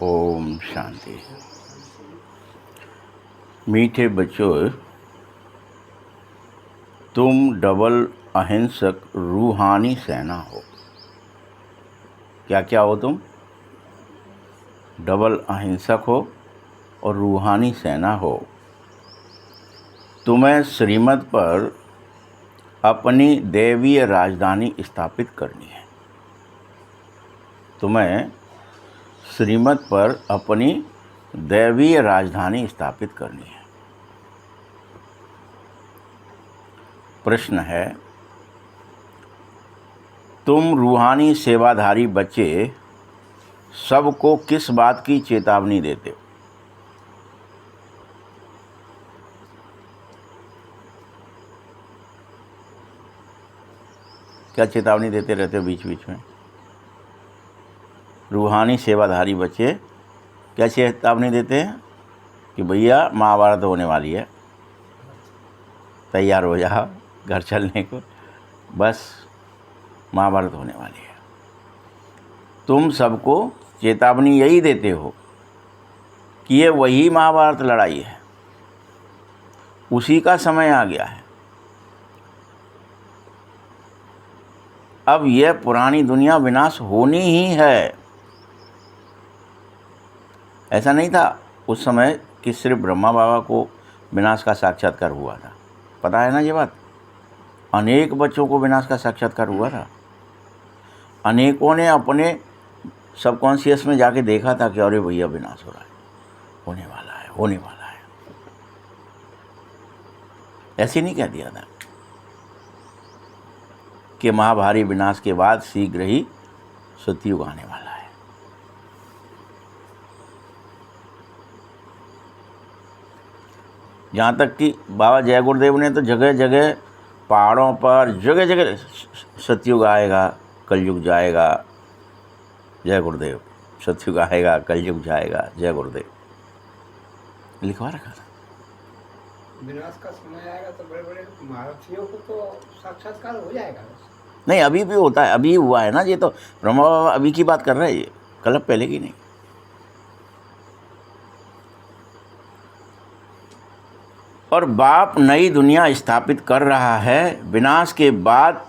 ओम शांति। मीठे बच्चों, तुम डबल अहिंसक रूहानी सेना हो। क्या क्या हो तुम? डबल अहिंसक हो और रूहानी सेना हो। तुम्हें श्रीमत पर अपनी दैवीय राजधानी स्थापित करनी है। तुम्हें श्रीमत पर अपनी दैवीय राजधानी स्थापित करनी है। प्रश्न है, तुम रूहानी सेवाधारी बच्चे सबको किस बात की चेतावनी देते हो? क्या चेतावनी देते रहते हो बीच बीच में? रूहानी सेवाधारी बच्चे क्या चेतावनी देते हैं कि भैया महाभारत होने वाली है, तैयार हो जाओ घर चलने को, बस महाभारत होने वाली है। तुम सबको चेतावनी यही देते हो कि ये वही महाभारत लड़ाई है, उसी का समय आ गया है। अब यह पुरानी दुनिया विनाश होनी ही है। ऐसा नहीं था उस समय कि सिर्फ ब्रह्मा बाबा को विनाश का साक्षात्कार हुआ था। पता है ना ये बात? अनेक बच्चों को विनाश का साक्षात्कार हुआ था। अनेकों ने अपने सबकॉन्शियस में जाके देखा था कि अरे भैया विनाश हो रहा है, होने वाला है, होने वाला है। ऐसे नहीं कह दिया था कि महाभारी विनाश के बाद शीघ्र ही सतयुग आने वाला है। यहाँ तक कि बाबा जय गुरुदेव ने तो जगह जगह पहाड़ों पर जगह जगह सतयुग आएगा, कलयुग जाएगा, जय गुरुदेव, सतयुग आएगा, कलयुग जाएगा, जय गुरुदेव लिखवा रखा था। विनाश का समय आएगा तो बड़े बड़े महारथियों को तो साक्षात्कार हो जाएगा। नहीं, अभी भी होता है, अभी हुआ है ना। ये तो ब्रह्मा बाबा अभी की बात कर रहे हैं, ये कल पहले की नहीं। और बाप नई दुनिया स्थापित कर रहा है। विनाश के बाद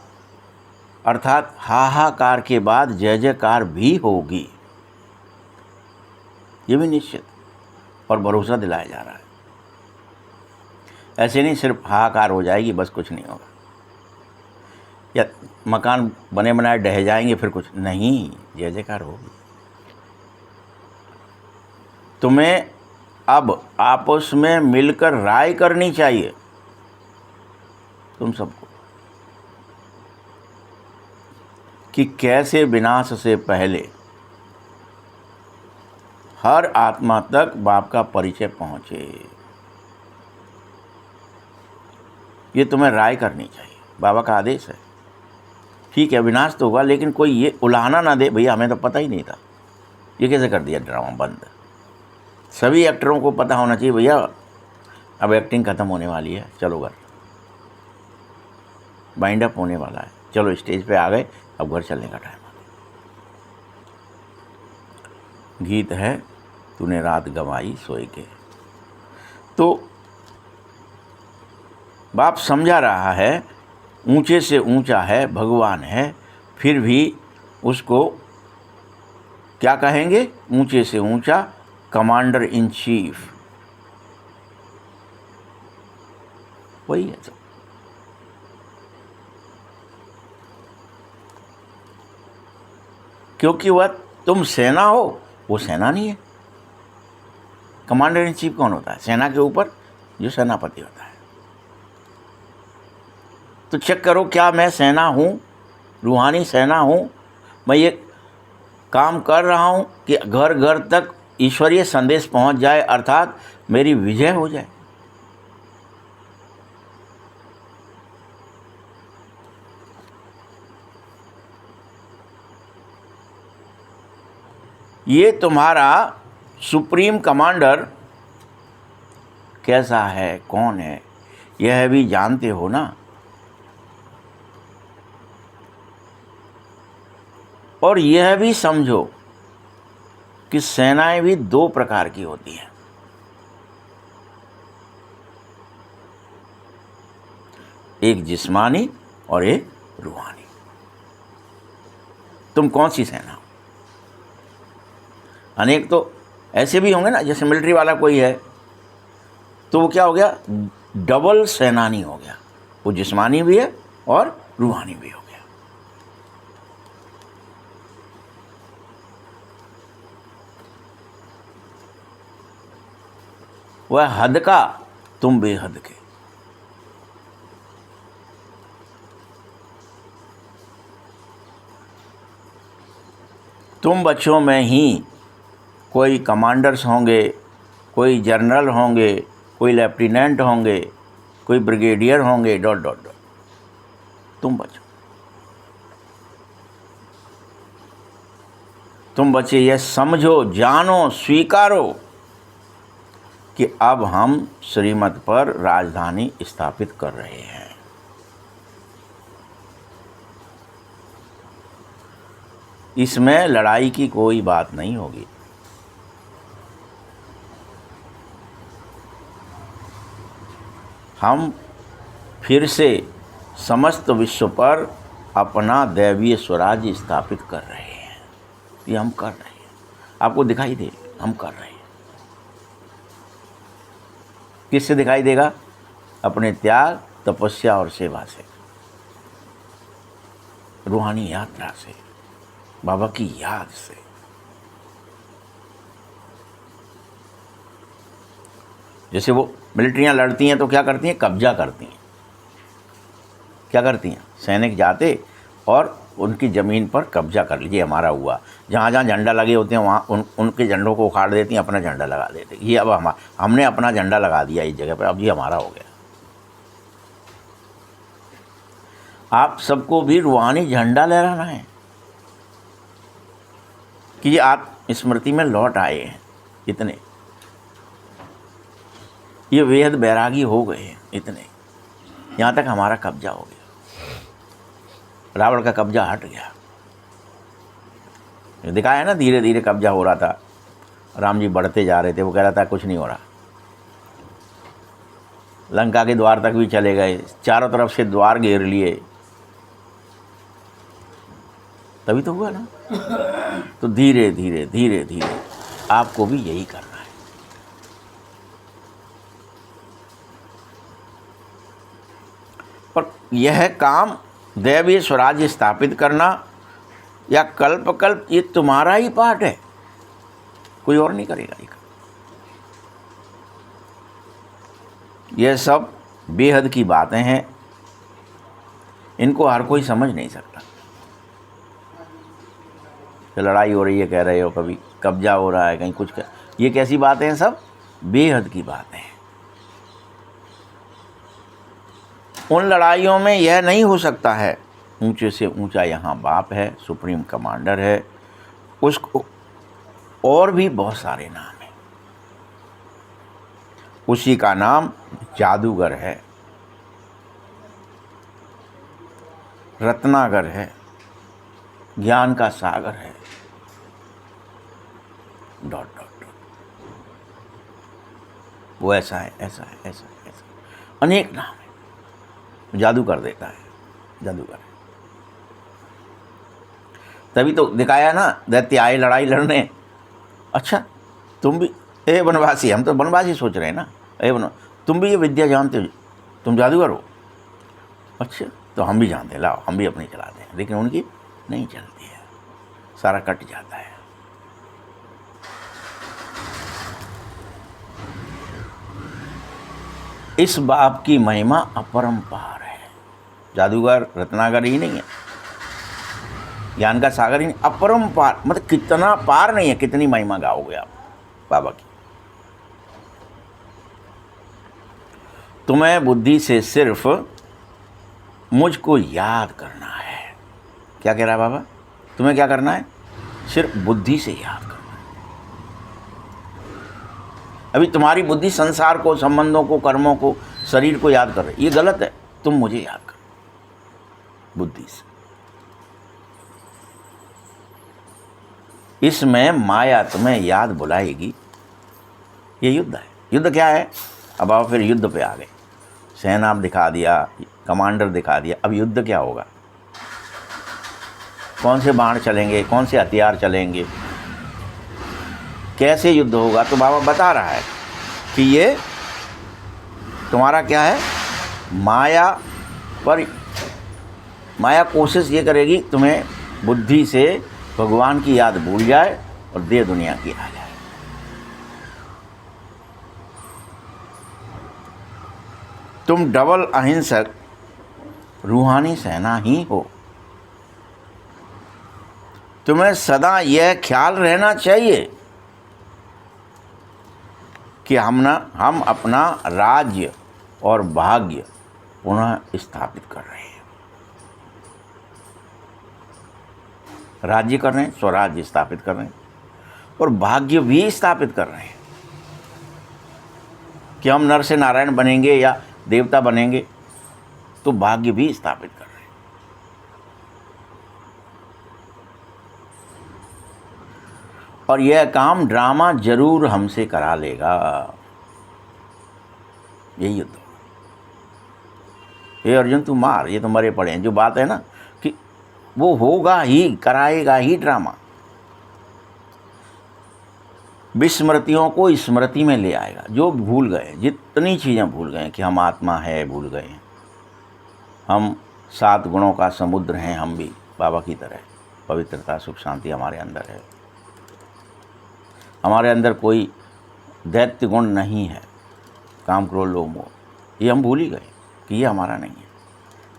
अर्थात हाहाकार के बाद जय जयकार भी होगी, ये भी निश्चित और भरोसा दिलाया जा रहा है। ऐसे नहीं सिर्फ हाहाकार हो जाएगी बस, कुछ नहीं होगा, या मकान बने बनाए ढह जाएंगे फिर कुछ नहीं, जय जयकार होगी। तुम्हें अब आपस में मिलकर राय करनी चाहिए, तुम सबको, कि कैसे विनाश से पहले हर आत्मा तक बाप का परिचय पहुंचे। ये तुम्हें राय करनी चाहिए, बाबा का आदेश है। ठीक है, विनाश तो होगा, लेकिन कोई ये उलाहना ना दे, भैया हमें तो पता ही नहीं था, ये कैसे कर दिया ड्रामा बंद। सभी एक्टरों को पता होना चाहिए, भैया अब एक्टिंग ख़त्म होने वाली है, चलो घर, बाइंड अप होने वाला है, चलो स्टेज पे आ गए, अब घर चलने का टाइम आ गया। गीत है तूने रात गंवाई सोए के। तो बाप समझा रहा है ऊंचे से ऊंचा है, भगवान है, फिर भी उसको क्या कहेंगे? ऊंचे से ऊंचा कमांडर इन चीफ, वही है सब। क्योंकि वह तुम सेना हो, वो सेना नहीं है। कमांडर इन चीफ कौन होता है? सेना के ऊपर जो सेनापति होता है। तो चेक करो, क्या मैं सेना हूँ, रूहानी सेना हूँ? मैं ये काम कर रहा हूँ कि घर घर तक ईश्वरीय संदेश पहुँच जाए, अर्थात मेरी विजय हो जाए। ये तुम्हारा सुप्रीम कमांडर कैसा है, कौन है, यह भी जानते हो ना। और यह भी समझो कि सेनाएं भी दो प्रकार की होती हैं। एक जिस्मानी और एक रूहानी। तुम कौन सी सेना हो? अनेक तो ऐसे भी होंगे ना, जैसे मिलिट्री वाला कोई है तो वो क्या हो गया, डबल सेनानी हो गया। वो जिस्मानी भी है और रूहानी भी हो गया। वह हद का, तुम बेहद के। तुम बच्चों में ही कोई कमांडर्स होंगे, कोई जनरल होंगे, कोई लेफ्टिनेंट होंगे, कोई ब्रिगेडियर होंगे, डॉट डॉट डॉट। तुम बच्चों, तुम बच्चे यह समझो, जानो, स्वीकारो कि अब हम श्रीमत पर राजधानी स्थापित कर रहे हैं। इसमें लड़ाई की कोई बात नहीं होगी। हम फिर से समस्त विश्व पर अपना दैवीय स्वराज्य स्थापित कर रहे हैं। ये हम कर रहे हैं। आपको दिखाई दे, हम कर रहे हैं। किससे दिखाई देगा? अपने त्याग, तपस्या और सेवा से, रूहानी यात्रा से, बाबा की याद से। जैसे वो मिलिट्रियां लड़ती हैं तो क्या करती हैं? कब्जा करती हैं। क्या करती हैं? सैनिक जाते और उनकी ज़मीन पर कब्जा कर लीजिए, हमारा हुआ। जहाँ जहाँ झंडा लगे होते हैं वहाँ उनके झंडों को उखाड़ देती हैं, अपना झंडा लगा देते। ये अब हमने अपना झंडा लगा दिया इस जगह पर, अब ये हमारा हो गया। आप सबको भी रूहानी झंडा लहराना है कि ये आत्म स्मृति में लौट आए हैं। इतने ये बेहद बैरागी हो गए हैं, इतने यहाँ तक हमारा कब्जा हो गया। रावण का कब्जा हट गया। दिखाया ना, धीरे धीरे कब्जा हो रहा था। राम जी बढ़ते जा रहे थे, वो कह रहा था कुछ नहीं हो रहा। लंका के द्वार तक भी चले गए, चारों तरफ से द्वार घेर लिए, तभी तो हुआ ना। तो धीरे धीरे धीरे धीरे आपको भी यही करना है। पर यह काम दैवीय स्वराज्य स्थापित करना या कल्प कल्प, ये तुम्हारा ही पाठ है, कोई और नहीं करेगा। यह सब बेहद की बातें हैं, इनको हर कोई समझ नहीं सकता। लड़ाई हो रही है कह रहे हो, कभी कब्जा हो रहा है, कहीं कुछ ये कैसी बातें हैं? सब बेहद की बातें हैं। उन लड़ाइयों में यह नहीं हो सकता है। ऊंचे से ऊंचा यहाँ बाप है, सुप्रीम कमांडर है, उसको और भी बहुत सारे नाम हैं। उसी का नाम जादूगर है, रत्नागर है, ज्ञान का सागर है, डॉट डॉट डॉट। वो ऐसा है, ऐसा है, ऐसा है, ऐसा है। अनेक नाम है। जादू कर देता है, जादूगर है। तभी तो दिखाया ना, दैत्य आए लड़ाई लड़ने। अच्छा तुम भी, ए वनवासी, हम तो वनवासी सोच रहे हैं ना, तुम भी ये विद्या जानते हो, तुम जादूगर हो? अच्छा तो हम भी जानते, लाओ हम भी अपनी चलाते हैं। लेकिन उनकी नहीं चलती है, सारा कट जाता है। इस बाप की महिमा अपरंपार है। जादूगर रत्नागर ही नहीं है, ज्ञान का सागर ही नहीं, अपरंपार। मतलब कितना पार नहीं है, कितनी महिमा गाओगे आप बाबा की। तुम्हें बुद्धि से सिर्फ मुझको याद करना है। क्या कह रहा है बाबा? तुम्हें क्या करना है? सिर्फ बुद्धि से याद करना है। अभी तुम्हारी बुद्धि संसार को, संबंधों को, कर्मों को, शरीर को याद कर रही। ये गलत है। तुम मुझे याद करो बुद्धि से। इसमें माया तुम्हें याद बुलाएगी। ये युद्ध है। युद्ध क्या है? अब आप फिर युद्ध पे आ गए। सेना दिखा दिया, कमांडर दिखा दिया, अब युद्ध क्या होगा? कौन से बाण चलेंगे, कौन से हथियार चलेंगे, कैसे युद्ध होगा? तो बाबा बता रहा है कि ये तुम्हारा क्या है, माया पर माया कोशिश ये करेगी तुम्हें बुद्धि से भगवान की याद भूल जाए और देह दुनिया की आ जाए। तुम डबल अहिंसक रूहानी सेना ही हो। तुम्हें सदा यह ख्याल रहना चाहिए कि हम अपना राज्य और भाग्य पुनः स्थापित कर रहे हैं। राज्य कर रहे हैं, स्वराज्य स्थापित कर रहे हैं, और भाग्य भी स्थापित कर रहे हैं कि हम नर से नारायण बनेंगे या देवता बनेंगे, तो भाग्य भी स्थापित कर रहे हैं। और यह काम ड्रामा जरूर हमसे करा लेगा। यही युद्ध। ये अर्जुन तू मार, ये तो मरे पड़े हैं। जो बात है ना कि वो होगा ही, कराएगा ही ड्रामा। विस्मृतियों को स्मृति में ले आएगा। जो भूल गए, जितनी चीज़ें भूल गए कि हम आत्मा है, भूल गए हैं। हम 7 गुणों का समुद्र हैं, हम भी बाबा की तरह। पवित्रता, सुख, शांति हमारे अंदर है। हमारे अंदर कोई दैत्य गुण नहीं है, काम, क्रोध, लोभ, मोह, ये हम भूल ही गए कि ये हमारा नहीं है।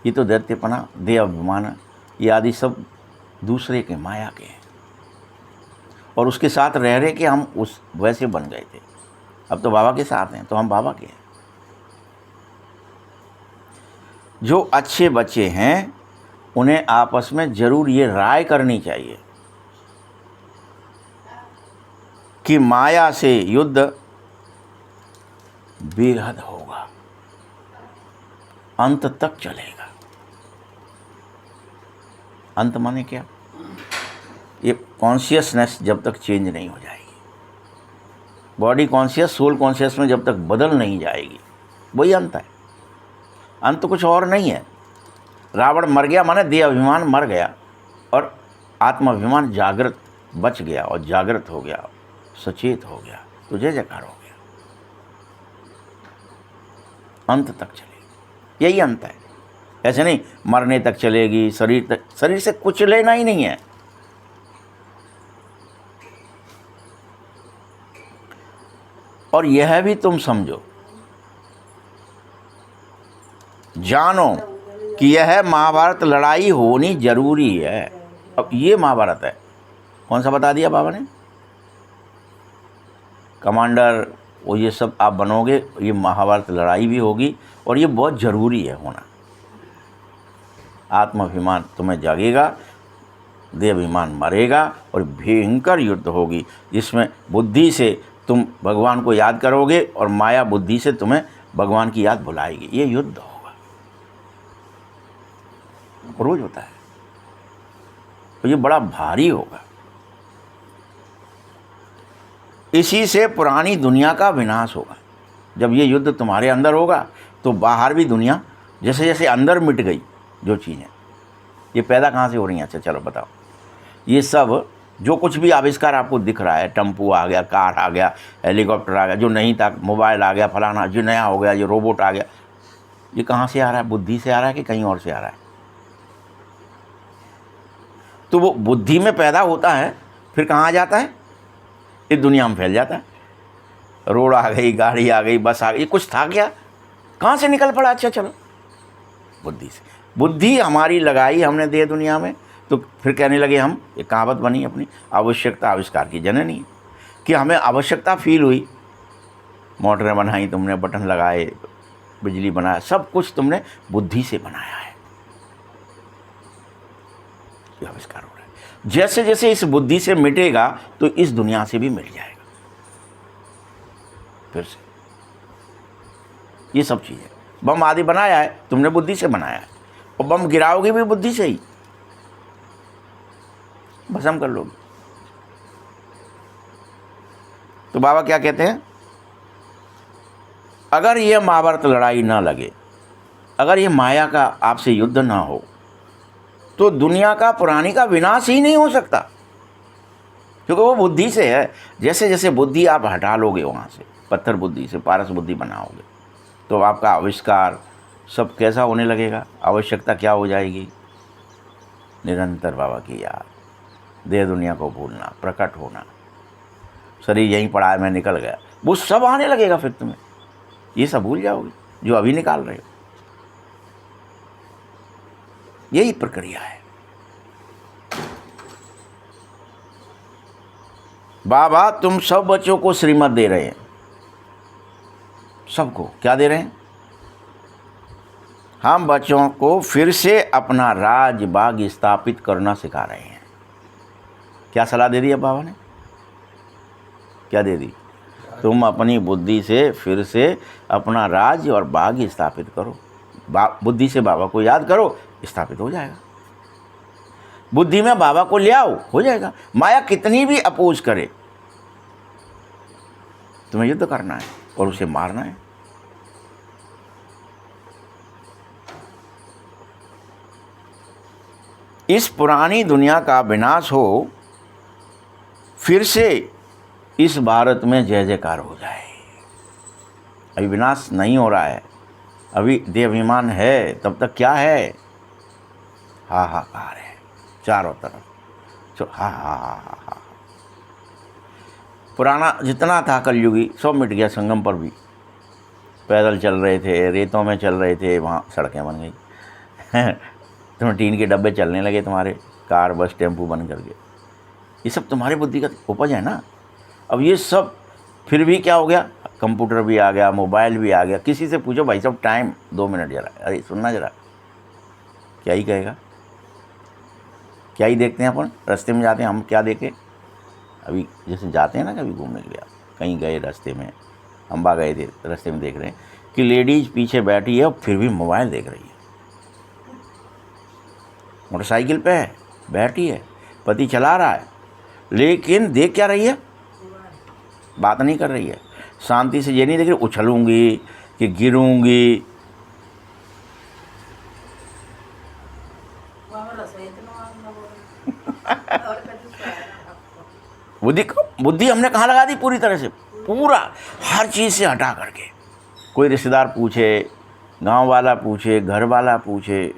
ये तो दैत्यपना, देह अभिमान, ये आदि सब दूसरे के, माया के हैं। और उसके साथ रह रहे कि हम उस वैसे बन गए थे। अब तो बाबा के साथ हैं, तो हम बाबा के हैं। जो अच्छे बच्चे हैं उन्हें आपस में जरूर ये राय करनी चाहिए कि माया से युद्ध बेहद होगा, अंत तक चलेगा। अंत माने क्या? ये कॉन्शियसनेस जब तक चेंज नहीं हो जाएगी, बॉडी कॉन्शियस सोल कॉन्शियस में जब तक बदल नहीं जाएगी, वही अंत है। अंत कुछ और नहीं है। रावण मर गया माने देह अभिमान मर गया और आत्माभिमान जागृत बच गया और जागृत हो गया, सचेत हो गया, तो जय जयकार हो गया। अंत तक चलेगी, यही अंत है। ऐसे नहीं मरने तक चलेगी, शरीर तक, शरीर से कुछ लेना ही नहीं है। और यह भी तुम समझो, जानो कि यह महाभारत लड़ाई होनी जरूरी है। अब ये महाभारत है, कौन सा बता दिया बाबा ने? कमांडर, वो ये सब आप बनोगे, ये महाभारत लड़ाई भी होगी और ये बहुत ज़रूरी है होना। आत्माभिमान तुम्हें जागेगा, देह अभिमान मरेगा और भयंकर युद्ध होगी, जिसमें बुद्धि से तुम भगवान को याद करोगे और माया बुद्धि से तुम्हें भगवान की याद भुलाएगी। ये युद्ध होगा, रोज होता है, तो ये बड़ा भारी होगा। इसी से पुरानी दुनिया का विनाश होगा। जब ये युद्ध तुम्हारे अंदर होगा तो बाहर भी दुनिया, जैसे जैसे अंदर मिट गई जो चीज़ें, ये पैदा कहाँ से हो रही हैं? अच्छा चलो बताओ। ये सब जो कुछ भी आविष्कार आपको दिख रहा है, टेम्पो आ गया, कार आ गया, हेलीकॉप्टर आ गया, जो नहीं था, मोबाइल आ गया, फलाना जो नया हो गया, ये रोबोट आ गया, ये कहाँ से आ रहा है? बुद्धि से आ रहा है कि कहीं और से आ रहा है? तो वो बुद्धि में पैदा होता है, फिर कहाँ आ जाता है? इस दुनिया में फैल जाता है। रोड आ गई, गाड़ी आ गई, बस आ गई, कुछ था क्या? कहाँ से निकल पड़ा? अच्छा चलो, बुद्धि से। बुद्धि हमारी लगाई हमने देह दुनिया में, तो फिर कहने लगे हम, एक कहावत बनी अपनी, आवश्यकता आविष्कार की जननी, कि हमें आवश्यकता फील हुई, मोटरें बनाई तुमने, बटन लगाए, बिजली बनाया, सब कुछ तुमने बुद्धि से बनाया है। ये आविष्कार हो रहा है। जैसे जैसे इस बुद्धि से मिटेगा तो इस दुनिया से भी मिट जाएगा फिर से। ये सब चीज़ें, बम आदि बनाया है तुमने बुद्धि से बनाया है, और बम गिराओगे भी बुद्धि से ही, भस्म कर लोगे। तो बाबा क्या कहते हैं, अगर ये महाभारत लड़ाई ना लगे, अगर ये माया का आपसे युद्ध ना हो, तो दुनिया का पुरानी का विनाश ही नहीं हो सकता, क्योंकि वो बुद्धि से है। जैसे जैसे बुद्धि आप हटा लोगे वहाँ से, पत्थर बुद्धि से पारस बुद्धि बनाओगे, तो आपका आविष्कार सब कैसा होने लगेगा। आवश्यकता क्या हो जाएगी, निरंतर बाबा की याद, देह दुनिया को भूलना, प्रकट होना, शरीर यहीं पड़ा है मैं निकल गया, वो सब आने लगेगा। फिर तुम्हें ये सब भूल जाओगे जो अभी निकाल रहे हो। यही प्रक्रिया है। बाबा तुम सब बच्चों को श्रीमत दे रहे हैं, सबको क्या दे रहे हैं, हम बच्चों को फिर से अपना राज बाग स्थापित करना सिखा रहे हैं। क्या सलाह दे दी अब बाबा ने, क्या दे दी, तुम अपनी बुद्धि से फिर से अपना राज और बाग स्थापित करो। बुद्धि से बाबा को याद करो, स्थापित हो जाएगा। बुद्धि में बाबा को ले आओ, हो जाएगा। माया कितनी भी अपोज करे, तुम्हें युद्ध करना है और उसे मारना है। इस पुरानी दुनिया का विनाश हो, फिर से इस भारत में जय जयकार हो जाए। अभी विनाश नहीं हो रहा है, अभी देहाभिमान है, तब तक क्या है, हाहाकार है चारों तरफ। हा हा हा हा हा। पुराना जितना था कलयुगी सब मिट गया। संगम पर भी पैदल चल रहे थे, रेतों में चल रहे थे, वहाँ सड़कें बन गई। तुम्हें टीन के डब्बे चलने लगे, तुम्हारे कार बस टेम्पू बन करके। ये सब तुम्हारी बुद्धि का उपज है ना। अब ये सब फिर भी क्या हो गया, कंप्यूटर भी आ गया, मोबाइल भी आ गया। किसी से पूछो भाई साहब टाइम 2 मिनट जरा, अरे सुनना जरा, क्या ही कहेगा। क्या ही देखते हैं अपन, रास्ते में जाते हैं हम, क्या देखें। अभी जैसे जाते हैं ना कभी घूमने के लिए, कहीं गए रास्ते में, अम्बा गए थे, रास्ते में देख रहे हैं कि लेडीज़ पीछे बैठी है और फिर भी मोबाइल देख रही है। मोटरसाइकिल पे है, बैठी है, पति चला रहा है, लेकिन देख क्या रही है, बात नहीं कर रही है। शांति से ये नहीं देख रही उछलूंगी कि गिरूंगी। बुद्धि हमने कहाँ लगा दी, पूरी तरह से, पूरा हर चीज़ से हटा करके। कोई रिश्तेदार पूछे, गांव वाला पूछे, घर वाला पूछे,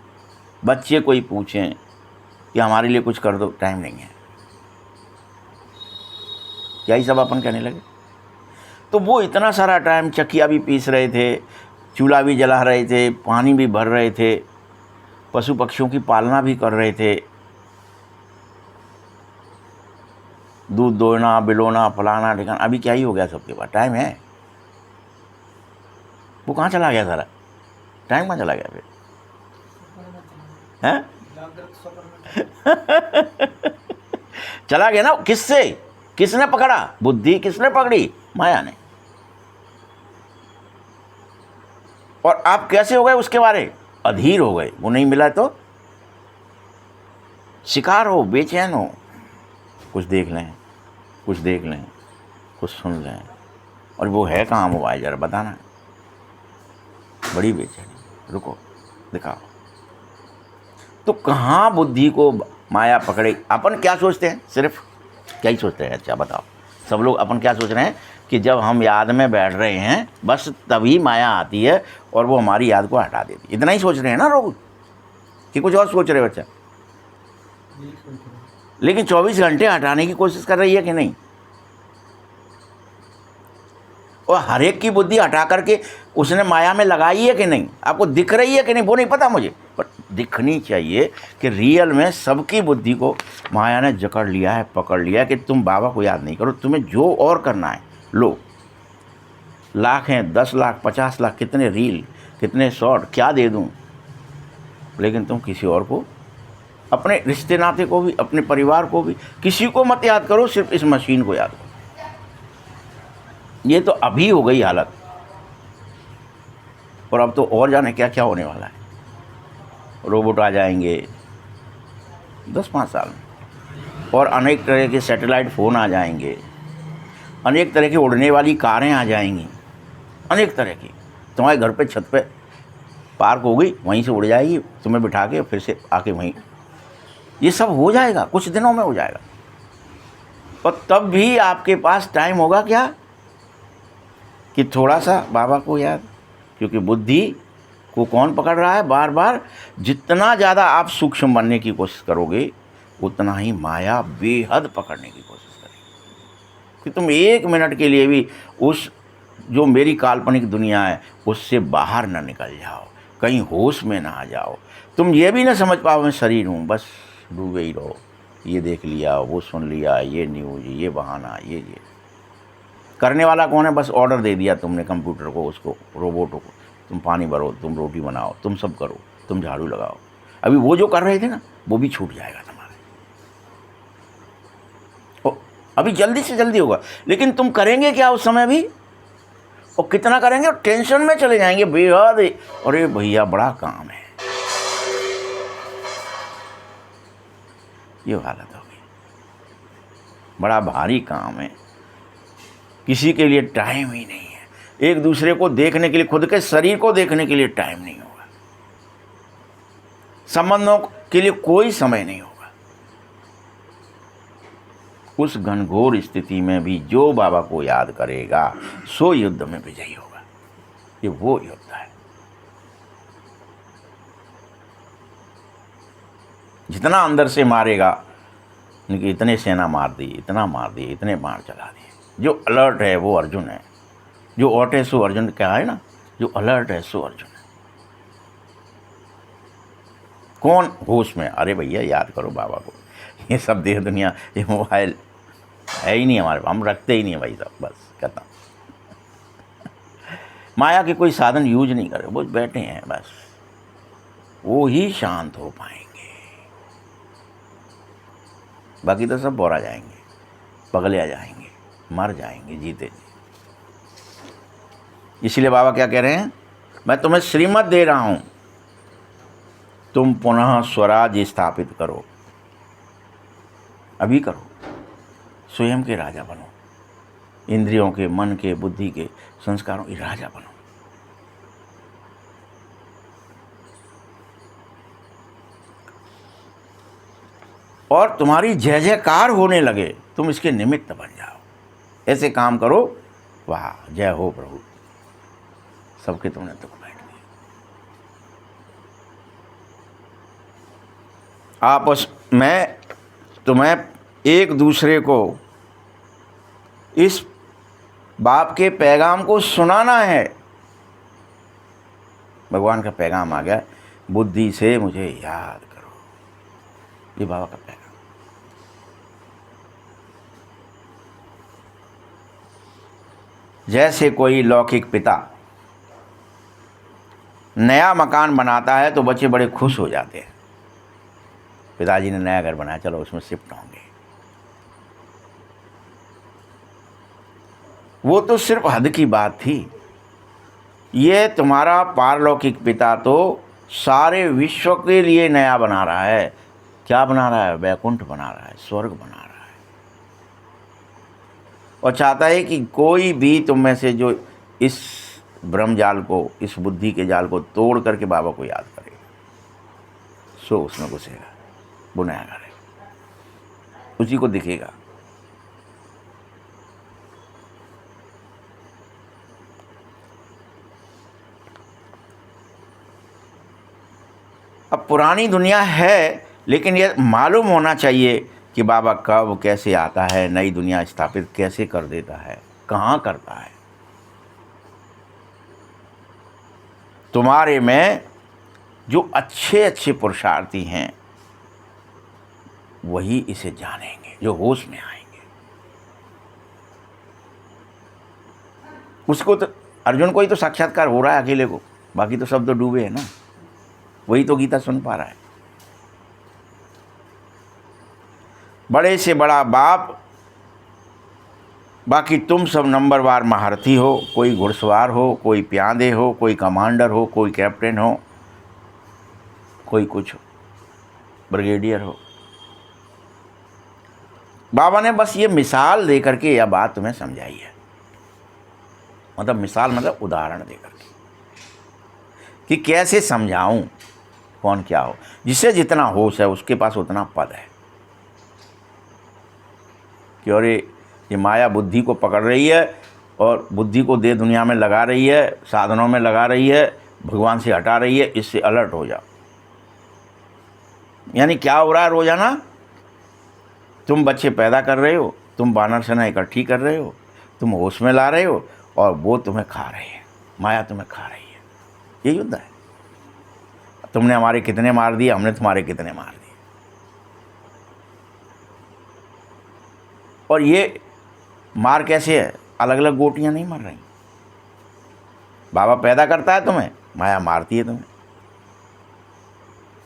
बच्चे कोई पूछें कि हमारे लिए कुछ कर दो, टाइम नहीं है। क्या ही सब अपन कहने लगे। तो वो इतना सारा टाइम चकिया भी पीस रहे थे, चूल्हा भी जला रहे थे, पानी भी भर रहे थे, पशु पक्षियों की पालना भी कर रहे थे, दूध दोना, बिलोना, फलाना ठिकाना। अभी क्या ही हो गया सबके पास, टाइम है। वो कहाँ चला गया सारा टाइम, कहाँ चला गया फिर, हैं? चला गया ना। किससे, किसने पकड़ा, बुद्धि किसने पकड़ी, माया ने। और आप कैसे हो गए उसके बारे, अधीर हो गए। वो नहीं मिला तो शिकार हो, बेचैन हो। कुछ देख लें, कुछ देख लें, कुछ सुन लें, और वो है कहाँ मोबाइल, जरा बताना। बड़ी बेचैनी, रुको दिखाओ। तो कहाँ बुद्धि को माया पकड़े। अपन क्या सोचते हैं, सिर्फ क्या ही सोचते हैं। अच्छा बताओ, सब लोग अपन क्या सोच रहे हैं कि जब हम याद में बैठ रहे हैं बस तभी माया आती है और वो हमारी याद को हटा देती है। इतना ही सोच रहे हैं ना लोग, कि कुछ और सोच रहे बच्चा। लेकिन 24 घंटे हटाने की कोशिश कर रही है कि नहीं। और हर एक की बुद्धि हटा करके उसने माया में लगाई है कि नहीं, आपको दिख रही है कि नहीं, वो नहीं पता मुझे, पर दिखनी चाहिए कि रियल में सबकी बुद्धि को माया ने जकड़ लिया है, पकड़ लिया है कि तुम बाबा को याद नहीं करो, तुम्हें जो और करना है लो। लाख हैं, 10 लाख, 50 लाख, कितने रील, कितने शॉर्ट, क्या दे दूं, लेकिन तुम किसी और को, अपने रिश्ते नाते को भी, अपने परिवार को भी, किसी को मत याद करो, सिर्फ इस मशीन को याद करो। ये तो अभी हो गई हालत, और अब तो और जाने क्या क्या होने वाला है। रोबोट आ जाएंगे 10-5 साल में, और अनेक तरह के सैटेलाइट फ़ोन आ जाएंगे, अनेक तरह की उड़ने वाली कारें आ जाएंगी, अनेक तरह की। तुम्हारे घर पे छत पे पार्क हो गई, वहीं से उड़ जाएगी, तुम्हें बिठा के फिर से आके वहीं। ये सब हो जाएगा, कुछ दिनों में हो जाएगा। और तब भी आपके पास टाइम होगा क्या कि थोड़ा सा बाबा को याद, क्योंकि बुद्धि को कौन पकड़ रहा है बार बार। जितना ज़्यादा आप सूक्ष्म बनने की कोशिश करोगे उतना ही माया बेहद पकड़ने की कोशिश करेगी कि तुम 1 मिनट के लिए भी उस जो मेरी काल्पनिक दुनिया है उससे बाहर ना निकल जाओ, कहीं होश में ना आ जाओ। तुम ये भी ना समझ पाओ मैं शरीर हूँ, बस डूबे ही रहो। ये देख लिया, वो सुन लिया, ये न्यूज़, ये बहाना, ये करने वाला कौन है? बस ऑर्डर दे दिया तुमने कंप्यूटर को, उसको, रोबोटों को, तुम पानी भरो, तुम रोटी बनाओ, तुम सब करो, तुम झाड़ू लगाओ। अभी वो जो कर रहे थे ना वो भी छूट जाएगा तुम्हारे, अभी जल्दी से जल्दी होगा। लेकिन तुम करेंगे क्या उस समय भी, और कितना करेंगे? और टेंशन में चले जाएंगे बेहद। अरे भैया बड़ा काम है, ये हालत होगी, बड़ा भारी काम है, किसी के लिए टाइम ही नहीं है, एक दूसरे को देखने के लिए, खुद के शरीर को देखने के लिए टाइम नहीं होगा, संबंधों के लिए कोई समय नहीं होगा। उस घनघोर स्थिति में भी जो बाबा को याद करेगा सो युद्ध में विजयी होगा। ये वो युद्ध है। जितना अंदर से मारेगा, कि इतने सेना मार दी, इतना मार दिए, इतने बाण चला दिए। जो अलर्ट है वो अर्जुन है, जो ऑट है सो अर्जुन, क्या है ना, जो अलर्ट है सो अर्जुन है। कौन होश में? अरे भैया याद करो बाबा को। ये सब देह दुनिया, ये मोबाइल है ही नहीं हमारे, हम रखते ही नहीं है भाई साहब, बस खत्म। माया के कोई साधन यूज नहीं करे, वो बैठे हैं बस, वो ही शांत हो पाएंगे। बाकी तो सब बोरा जाएंगे, पगले आ जाएंगे, मर जाएंगे जीते जी। इसलिए बाबा क्या कह रहे हैं? मैं तुम्हें श्रीमत दे रहा हूं, तुम पुनः स्वराज स्थापित करो। अभी करो, स्वयं के राजा बनो, इंद्रियों के, मन के, बुद्धि के, संस्कारों के राजा बनो। और तुम्हारी जय जयकार होने लगे, तुम इसके निमित्त बन जाओ। ऐसे काम करो, वाह जय हो प्रभु, सबके तुमने दुख बैठ दिए। आपस में तुम्हें एक दूसरे को इस बाप के पैगाम को सुनाना है। भगवान का पैगाम आ गया, बुद्धि से मुझे याद करो, ये बाबा का पैगाम। जैसे कोई लौकिक पिता नया मकान बनाता है तो बच्चे बड़े खुश हो जाते हैं, पिताजी ने नया घर बनाया, चलो उसमें शिफ्ट होंगे। वो तो सिर्फ हद की बात थी। ये तुम्हारा पारलौकिक पिता तो सारे विश्व के लिए नया बना रहा है। क्या बना रहा है? वैकुंठ बना रहा है, स्वर्ग बना रहा है। और चाहता है कि कोई भी तुम में से जो इस ब्रह्म जाल को, इस बुद्धि के जाल को तोड़ करके बाबा को याद करेगा, सो उसमें घुसेगा, वो नया करेगा, उसी को दिखेगा। अब पुरानी दुनिया है, लेकिन ये मालूम होना चाहिए कि बाबा कब कैसे आता है, नई दुनिया स्थापित कैसे कर देता है, कहाँ करता है। तुम्हारे में जो अच्छे अच्छे पुरुषार्थी हैं वही इसे जानेंगे, जो होश में आएंगे। उसको तो, अर्जुन को ही तो साक्षात्कार हो रहा है अकेले को, बाकी तो सब तो डूबे हैं ना, वही तो गीता सुन पा रहा है। बड़े से बड़ा बाप, बाकी तुम सब नंबरवार महारथी हो, कोई घुड़सवार हो, कोई प्यादे हो, कोई कमांडर हो, कोई कैप्टन हो, कोई कुछ हो, ब्रिगेडियर हो। बाबा ने बस ये मिसाल दे करके यह बात तुम्हें समझाई है। मतलब मिसाल मतलब उदाहरण दे करके कि कैसे समझाऊं कौन क्या हो। जिसे जितना होश है उसके पास उतना पद है कि अरे ये माया बुद्धि को पकड़ रही है और बुद्धि को दे दुनिया में लगा रही है, साधनों में लगा रही है, भगवान से हटा रही है। इससे अलर्ट हो जाओ। यानी क्या हो रहा है रोजाना? तुम बच्चे पैदा कर रहे हो, तुम वानर सेना इकट्ठी कर रहे हो, तुम होश में ला रहे हो और वो तुम्हें खा रही है, माया तुम्हें खा रही है। ये युद्ध है। तुमने हमारे कितने मार दिए, हमने तुम्हारे कितने मार दिए। और ये मार कैसे है? अलग अलग गोटियां नहीं मर रही। बाबा पैदा करता है तुम्हें, माया मारती है तुम्हें।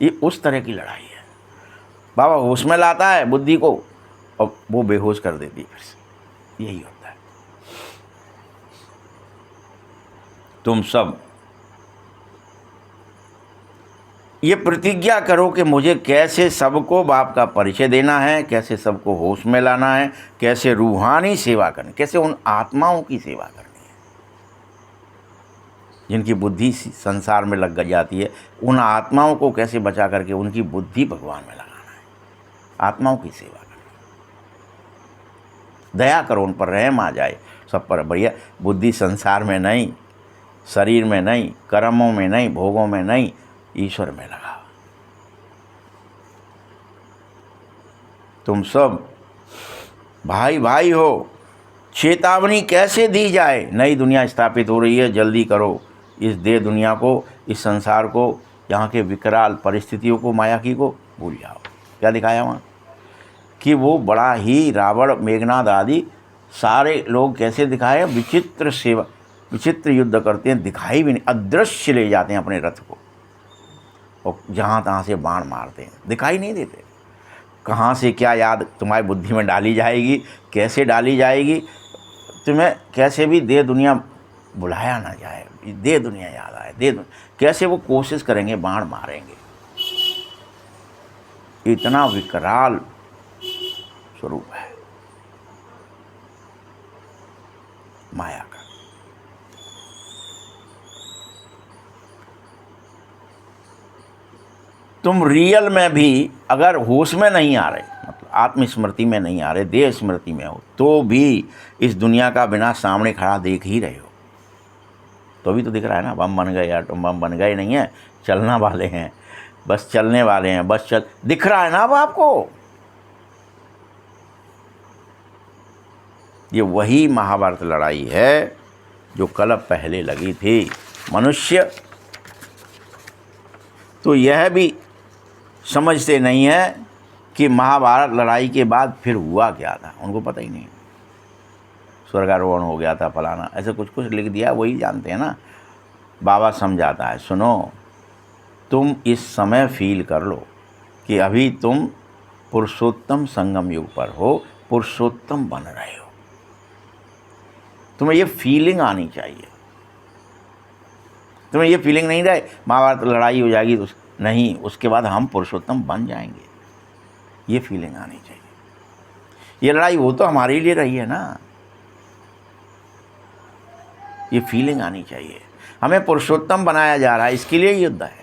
ये उस तरह की लड़ाई है। बाबा होश में लाता है बुद्धि को और वो बेहोश कर देती है फिर से। यही होता है। तुम सब ये प्रतिज्ञा करो कि मुझे कैसे सबको बाप का परिचय देना है, कैसे सबको होश में लाना है, कैसे रूहानी सेवा करनी, कैसे उन आत्माओं की सेवा करनी है जिनकी बुद्धि संसार में लग जाती है। उन आत्माओं को कैसे बचा करके उनकी बुद्धि भगवान में लगाना है। आत्माओं की सेवा करनी। दया करो, उन पर रहम आ जाए सब पर। बढ़िया बुद्धि संसार में नहीं, शरीर में नहीं, कर्मों में नहीं, भोगों में नहीं, ईश्वर में लगा। तुम सब भाई भाई हो। चेतावनी कैसे दी जाए? नई दुनिया स्थापित हो रही है, जल्दी करो। इस देह दुनिया को, इस संसार को, यहाँ के विकराल परिस्थितियों को, माया की को भूल जाओ। क्या दिखाया वहाँ कि वो बड़ा ही रावण, मेघनाद आदि सारे लोग कैसे दिखाए? विचित्र सेवा, विचित्र युद्ध करते हैं, दिखाई भी नहीं, अदृश्य ले जाते हैं अपने रथ को और जहाँ तहाँ से बाण मारते हैं, दिखाई नहीं देते। कहाँ से क्या याद तुम्हारी बुद्धि में डाली जाएगी, कैसे डाली जाएगी, तुम्हें कैसे भी देह दुनिया बुलाया ना जाए, देह दुनिया याद आए, कैसे वो कोशिश करेंगे, बाण मारेंगे। इतना विकराल स्वरूप है माया का। तुम रियल में भी अगर होश में नहीं आ रहे, मतलब आत्मस्मृति में नहीं आ रहे, देह स्मृति में हो, तो भी इस दुनिया का बिना सामने खड़ा देख ही रहे हो। तो भी तो दिख रहा है ना, बम बन गए, एटम बम बन गए नहीं है, चलना वाले हैं, बस चलने वाले हैं, बस चल, दिख रहा है ना अब आपको। ये वही महाभारत लड़ाई है जो कल पहले लगी थी। मनुष्य तो यह भी समझते नहीं है कि महाभारत लड़ाई के बाद फिर हुआ क्या था, उनको पता ही नहीं। स्वर्गारोहण हो गया था, फलाना, ऐसे कुछ कुछ लिख दिया, वही जानते हैं ना। बाबा समझाता है, सुनो, तुम इस समय फील कर लो कि अभी तुम पुरुषोत्तम संगम युग पर हो, पुरुषोत्तम बन रहे हो। तुम्हें ये फीलिंग आनी चाहिए। तुम्हें ये फीलिंग नहीं रहे महाभारत लड़ाई हो जाएगी तो नहीं, उसके बाद हम पुरुषोत्तम बन जाएंगे, ये फीलिंग आनी चाहिए। ये लड़ाई हो तो हमारे लिए रही है ना, ये फीलिंग आनी चाहिए। हमें पुरुषोत्तम बनाया जा रहा है, इसके लिए युद्ध है।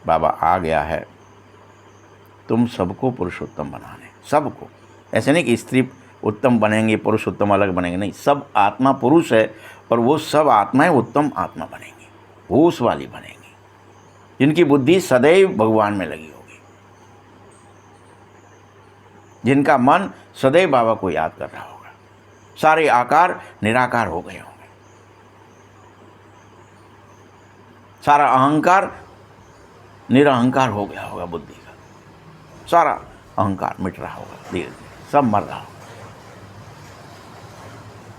बाबा आ गया है तुम सबको पुरुषोत्तम बनाने, सबको। ऐसे नहीं कि स्त्री उत्तम बनेंगे, पुरुष उत्तम अलग बनेंगे, नहीं, सब आत्मा पुरुष है और वो सब आत्माएं उत्तम आत्मा बनेंगी, होश वाली बनेंगी, जिनकी बुद्धि सदैव भगवान में लगी होगी, जिनका मन सदैव बाबा को याद कर रहा होगा। सारे आकार निराकार हो गए होंगे, सारा अहंकार निरअहंकार हो गया होगा, बुद्धि का सारा अहंकार मिट रहा होगा, धीरे धीरे सब मर रहा होगा।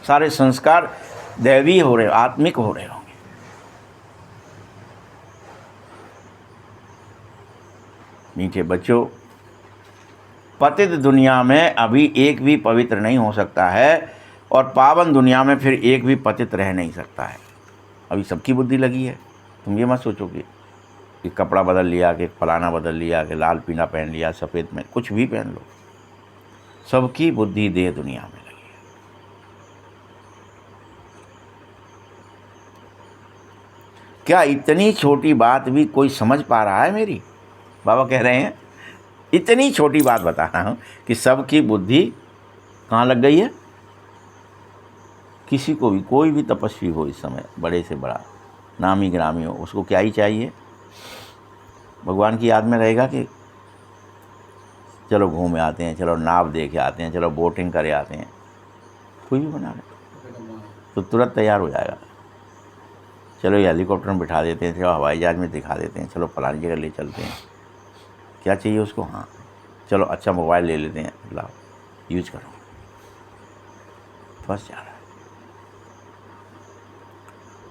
सारे संस्कार दैवी हो रहे, आत्मिक हो रहे होंगे। मीठे बच्चों, पतित दुनिया में अभी एक भी पवित्र नहीं हो सकता है और पावन दुनिया में फिर एक भी पतित रह नहीं सकता है। अभी सबकी बुद्धि लगी है। तुम ये मत सोचो कि कि कपड़ा बदल लिया, कि फलाना बदल लिया, कि लाल पीला पहन लिया, सफ़ेद में कुछ भी पहन लो, सबकी बुद्धि देह दुनिया में लगी है। क्या इतनी छोटी बात भी कोई समझ पा रहा है मेरी? बाबा कह रहे हैं इतनी छोटी बात बता रहा हूँ कि सबकी बुद्धि कहाँ लग गई है। किसी को भी, कोई भी तपस्वी हो इस समय, बड़े से बड़ा, नामी ग्रामी हो, उसको क्या ही चाहिए? भगवान की याद में रहेगा कि चलो घूमे आते हैं, चलो नाव देखे आते हैं, चलो बोटिंग करे आते हैं, कोई भी बना ले तो तुरंत तैयार हो जाएगा। चलो ये हेलीकॉप्टर में बिठा देते हैं, चलो हवाई जहाज में दिखा देते हैं, चलो फलानी जगह ले चलते हैं। क्या चाहिए उसको? हाँ चलो अच्छा मोबाइल ले लेते हैं, लाओ यूज करो, फंस जा रहा है।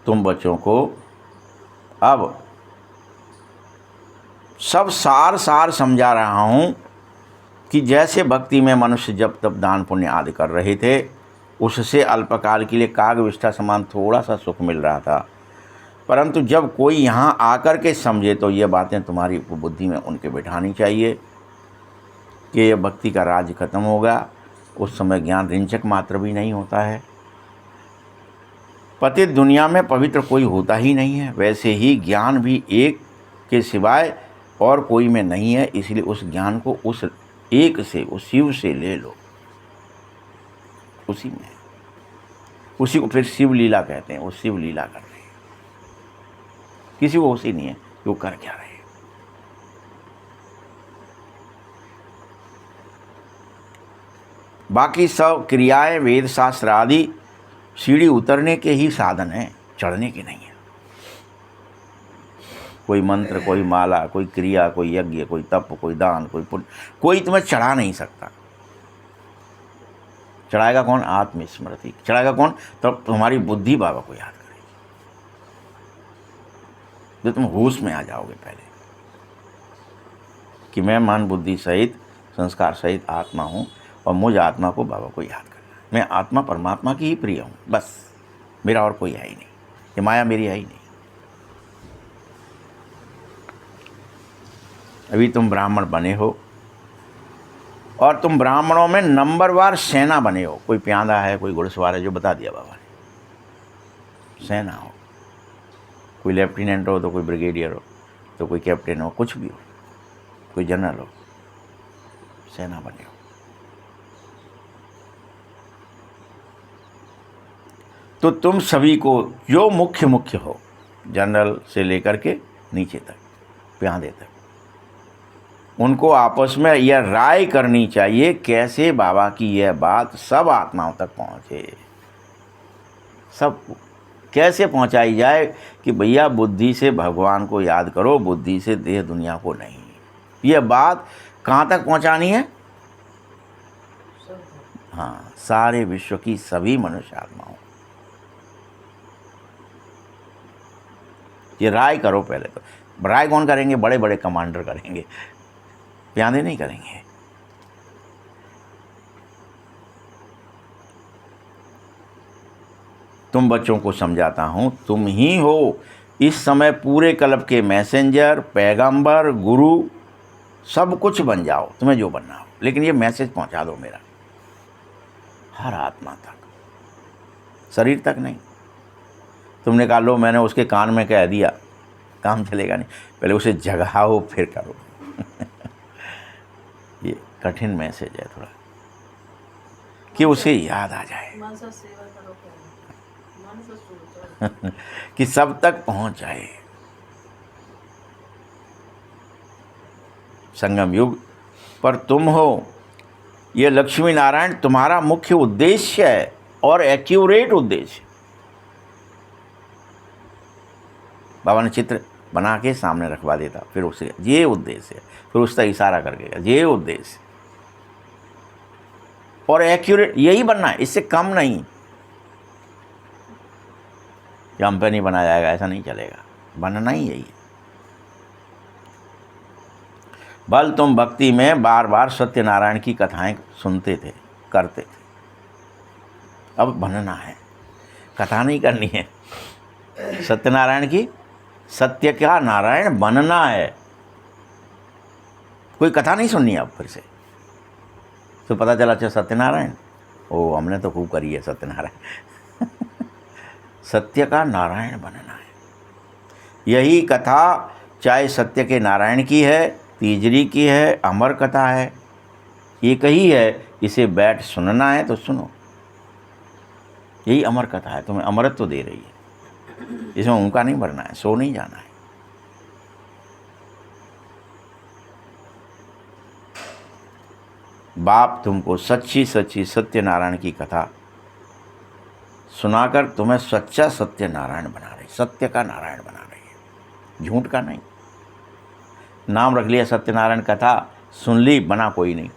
तुम बच्चों को अब सब सार सार समझा रहा हूँ कि जैसे भक्ति में मनुष्य जब तब दान पुण्य आदि कर रहे थे, उससे अल्पकाल के लिए कागविष्ठा समान थोड़ा सा सुख मिल रहा था, परंतु जब कोई यहाँ आकर के समझे तो ये बातें तुम्हारी बुद्धि में उनके बिठानी चाहिए कि ये भक्ति का राज खत्म होगा। उस समय ज्ञान रिंचक मात्र भी नहीं होता है। पतित दुनिया में पवित्र कोई होता ही नहीं है, वैसे ही ज्ञान भी एक के सिवाय और कोई में नहीं है। इसलिए उस ज्ञान को उस एक से, उस शिव से ले लो, उसी में, उसी को फिर शिव लीला कहते हैं। वो शिव लीला कर रहे हैं, किसी को उसी नहीं है कि वो कर क्या रहे हैं। बाकी सब क्रियाएं, वेद शास्त्र आदि सीढ़ी उतरने के ही साधन हैं, चढ़ने के नहीं है। कोई मंत्र, कोई माला, कोई क्रिया, कोई यज्ञ, कोई तप, कोई दान, कोई पुण्य, कोई तुम्हें चढ़ा नहीं सकता। चढ़ाएगा कौन? आत्मस्मृति। चढ़ाएगा कौन? तो तुम्हारी बुद्धि बाबा को याद करेगी, जो तुम होश में आ जाओगे पहले कि मैं मन बुद्धि सहित, संस्कार सहित आत्मा हूँ और मुझ आत्मा को बाबा को याद करना। मैं आत्मा परमात्मा की ही प्रिय हूँ, बस, मेरा और कोई है ही नहीं, ये माया मेरी है ही नहीं। अभी तुम ब्राह्मण बने हो और तुम ब्राह्मणों में नंबरवार सेना बने हो। कोई प्यादा है, कोई घुड़सवार है, जो बता दिया बाबा ने, सेना हो। कोई लेफ्टिनेंट हो तो कोई ब्रिगेडियर हो तो कोई कैप्टन हो, कुछ भी हो, कोई जनरल हो, सेना बने हो। तो तुम सभी को जो मुख्य हो, जनरल से लेकर के नीचे तक, प्यादे तक, उनको आपस में यह राय करनी चाहिए कैसे बाबा की यह बात सब आत्माओं तक पहुँचे। सब कैसे पहुँचाई जाए कि भैया बुद्धि से भगवान को याद करो, बुद्धि से देह दुनिया को नहीं। यह बात कहाँ तक पहुँचानी है? हाँ, सारे विश्व की सभी मनुष्य आत्माओं। ये राय करो पहले तो। राय कौन करेंगे? बड़े बड़े कमांडर करेंगे, प्यादे नहीं करेंगे। तुम बच्चों को समझाता हूं, तुम ही हो इस समय पूरे कल्प के मैसेंजर, पैगंबर, गुरु, सब कुछ बन जाओ, तुम्हें जो बनना हो, लेकिन ये मैसेज पहुंचा दो मेरा हर आत्मा तक, शरीर तक नहीं। तुमने कहा लो मैंने उसके कान में कह दिया, काम चलेगा नहीं, पहले उसे जगाओ फिर करो। ये कठिन मैसेज है थोड़ा, कि उसे याद आ जाए कि सब तक पहुंच जाए। संगम युग पर तुम हो, ये लक्ष्मी नारायण तुम्हारा मुख्य उद्देश्य है और एक्यूरेट उद्देश्य। बाबा ने चित्र बना के सामने रखवा देता, फिर उसे ये उद्देश्य है, फिर उसका इशारा करके ये उद्देश्य और एक्यूरेट यही बनना है, इससे कम नहीं। हम पे नहीं बना जाएगा, ऐसा नहीं चलेगा, बनना ही यही है। बल तुम भक्ति में बार बार सत्यनारायण की कथाएं सुनते थे, करते थे, अब बनना है, कथा नहीं करनी है, सत्यनारायण की सत्य का नारायण बनना है। कोई कथा नहीं सुननी अब फिर से, तो पता चला अच्छा सत्यनारायण, ओ हमने तो खूब करी है सत्यनारायण। सत्य का नारायण बनना है। यही कथा चाहे सत्य के नारायण की है, तीजरी की है, अमर कथा है, एक ही है। इसे बैठ सुनना है तो सुनो। यही अमर कथा है, तुम्हें अमरत्व तो दे रही है। इसमें ऊँका नहीं भरना है, सो नहीं जाना है। बाप तुमको सच्ची सच्ची सत्यनारायण की कथा सुनाकर तुम्हें सच्चा सत्यनारायण बना रही, सत्य का नारायण बना रही है, झूठ का नहीं। नाम रख लिया सत्यनारायण कथा, सुन ली, बना कोई नहीं।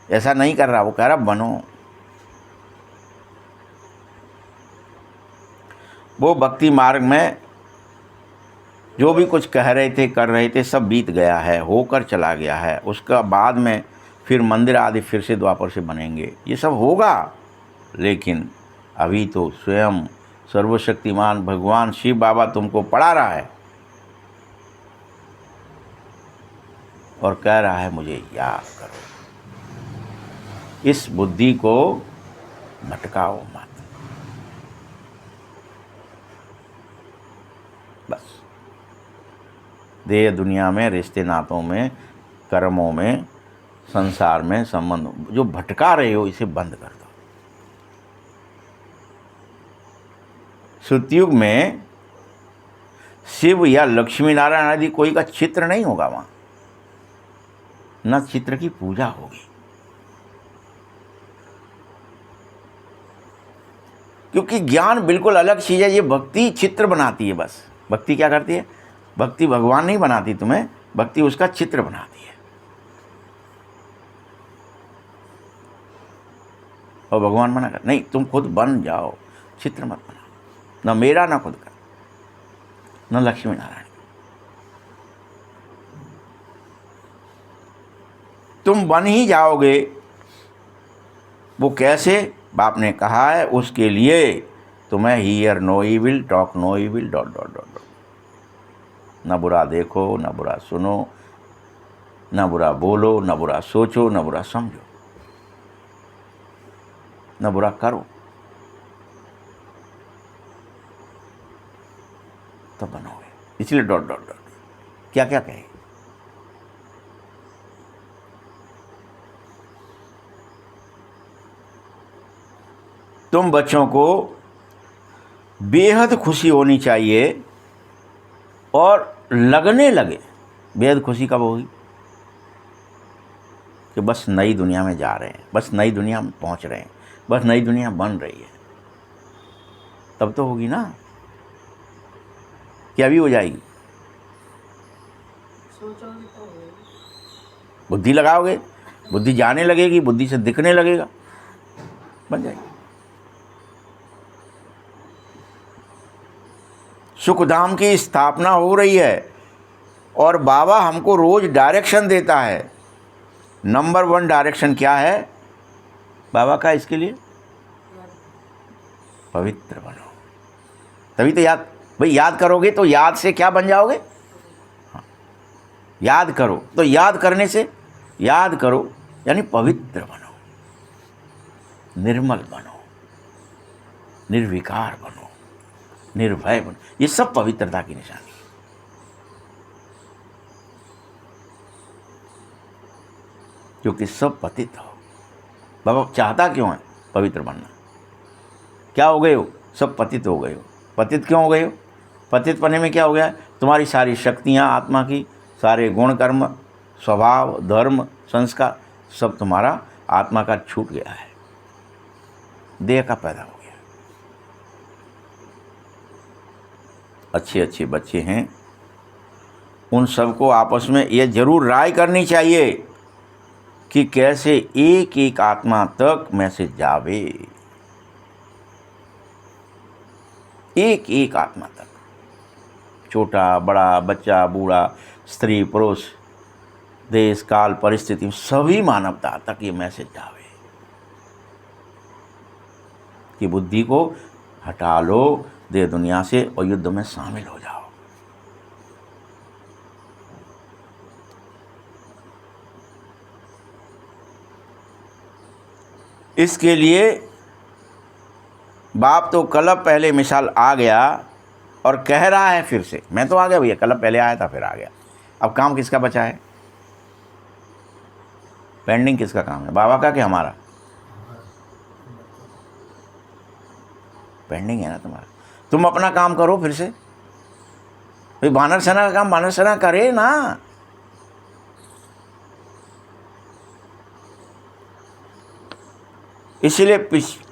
ऐसा नहीं कर रहा, वो कह रहा बनो। वो भक्ति मार्ग में जो भी कुछ कह रहे थे, कर रहे थे, सब बीत गया है, होकर चला गया है। उसका बाद में फिर मंदिर आदि फिर से द्वापर से बनेंगे, ये सब होगा। लेकिन अभी तो स्वयं सर्वशक्तिमान भगवान शिव बाबा तुमको पढ़ा रहा है और कह रहा है मुझे याद करो। इस बुद्धि को भटकाओ मत। बस देह दुनिया में, रिश्ते नातों में, कर्मों में, संसार में, संबंध जो भटका रहे हो, इसे बंद कर दो। सतयुग में शिव या लक्ष्मी नारायण आदि कोई का चित्र नहीं होगा वहां, न चित्र की पूजा होगी। क्योंकि ज्ञान बिल्कुल अलग चीज है। ये भक्ति चित्र बनाती है। बस भक्ति क्या करती है? भक्ति भगवान नहीं बनाती तुम्हें, भक्ति उसका चित्र बनाती है। और भगवान मना कर, नहीं तुम खुद बन जाओ, चित्र मत बनाओ। न मेरा, न खुद का, न लक्ष्मी नारायण। तुम बन ही जाओगे। वो कैसे? बाप ने कहा है, उसके लिए तुम्हें hear no evil, talk no evil, dot dot dot dot. न बुरा देखो, न बुरा सुनो, न बुरा बोलो, न बुरा सोचो, न बुरा समझो, न बुरा करो, तो बनोगे। इसलिए डॉट डॉट डॉट क्या क्या कहे। तुम बच्चों को बेहद खुशी होनी चाहिए और लगने लगे। बेहद खुशी कब होगी? कि बस नई दुनिया में जा रहे हैं, बस नई दुनिया में पहुंच रहे हैं, बस नई दुनिया बन रही है। तब तो होगी ना, कि अभी हो जाएगी? बुद्धि लगाओगे, बुद्धि जाने लगेगी, बुद्धि से दिखने लगेगा, बन जाएगी। सुखधाम की स्थापना हो रही है और बाबा हमको रोज डायरेक्शन देता है। नंबर 1 डायरेक्शन क्या है बाबा का इसके लिए? पवित्र बनो। तभी तो याद, भाई याद करोगे तो याद से क्या बन जाओगे? हाँ, याद करो तो याद करने से, याद करो यानी पवित्र बनो, निर्मल बनो, निर्विकार बनो, निर्भय बनो। ये सब पवित्रता की निशानी है। क्योंकि सब पतित हो। बाबा चाहता क्यों है पवित्र बनना? क्या हो गए हो? सब पतित हो गए हो। पतित क्यों हो गए हो? पतित बनने में क्या हो गया? तुम्हारी सारी शक्तियाँ आत्मा की, सारे गुण कर्म, स्वभाव, धर्म, संस्कार, सब तुम्हारा आत्मा का छूट गया है, देह का पैदा हो गया। अच्छे अच्छे बच्चे हैं, उन सबको आपस में ये जरूर राय करनी चाहिए कि कैसे एक एक आत्मा तक मैसेज जावे, एक एक आत्मा तक, छोटा बड़ा, बच्चा बूढ़ा, स्त्री पुरुष, देश काल परिस्थिति, सभी मानवता तक ये मैसेज जावे कि बुद्धि को हटा लो देह दुनिया से और युद्ध में शामिल हो जाओ। इसके लिए बाप तो कलब पहले मिसाल आ गया और कह रहा है फिर से, मैं तो आ गया भैया, कलब पहले आया था फिर आ गया। अब काम किसका बचा है? पेंडिंग किसका काम है, बाबा का कि हमारा? पेंडिंग है ना तुम्हारा। तुम अपना काम करो फिर से। भाई वानर सेना का काम वानर सेना करे ना। इसलिए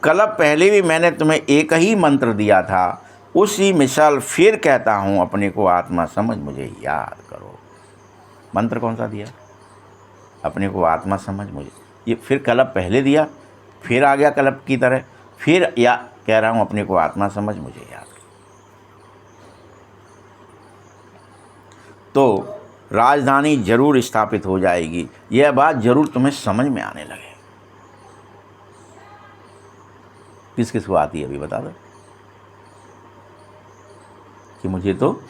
कल पहले भी मैंने तुम्हें एक ही मंत्र दिया था, उसी मिसाल फिर कहता हूँ, अपने को आत्मा समझ मुझे याद करो। मंत्र कौन सा दिया? अपने को आत्मा समझ मुझे। ये फिर कलब पहले दिया, फिर आ गया कलब की तरह, फिर या कह रहा हूँ अपने को आत्मा समझ मुझे याद करो। तो राजधानी जरूर स्थापित हो जाएगी। यह बात जरूर तुम्हें समझ में आने लगे। किस किस को आती है अभी बता दो कि मुझे तो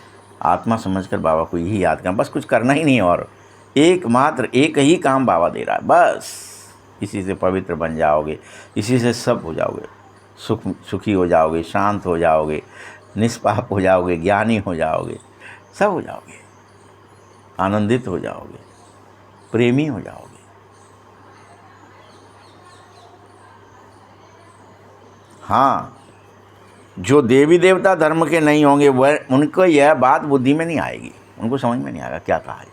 आत्मा समझकर बाबा को यही याद करना, बस कुछ करना ही नहीं है। और एकमात्र एक ही काम बाबा दे रहा है, बस इसी से पवित्र बन जाओगे, इसी से सब हो जाओगे, सुखी हो जाओगे, शांत हो जाओगे, निष्पाप हो जाओगे, ज्ञानी हो जाओगे, सब हो जाओगे, आनंदित हो जाओगे, प्रेमी हो जाओगे। हाँ, जो देवी देवता धर्म के नहीं होंगे वह, उनको यह बात बुद्धि में नहीं आएगी, उनको समझ में नहीं आएगा क्या कहा है।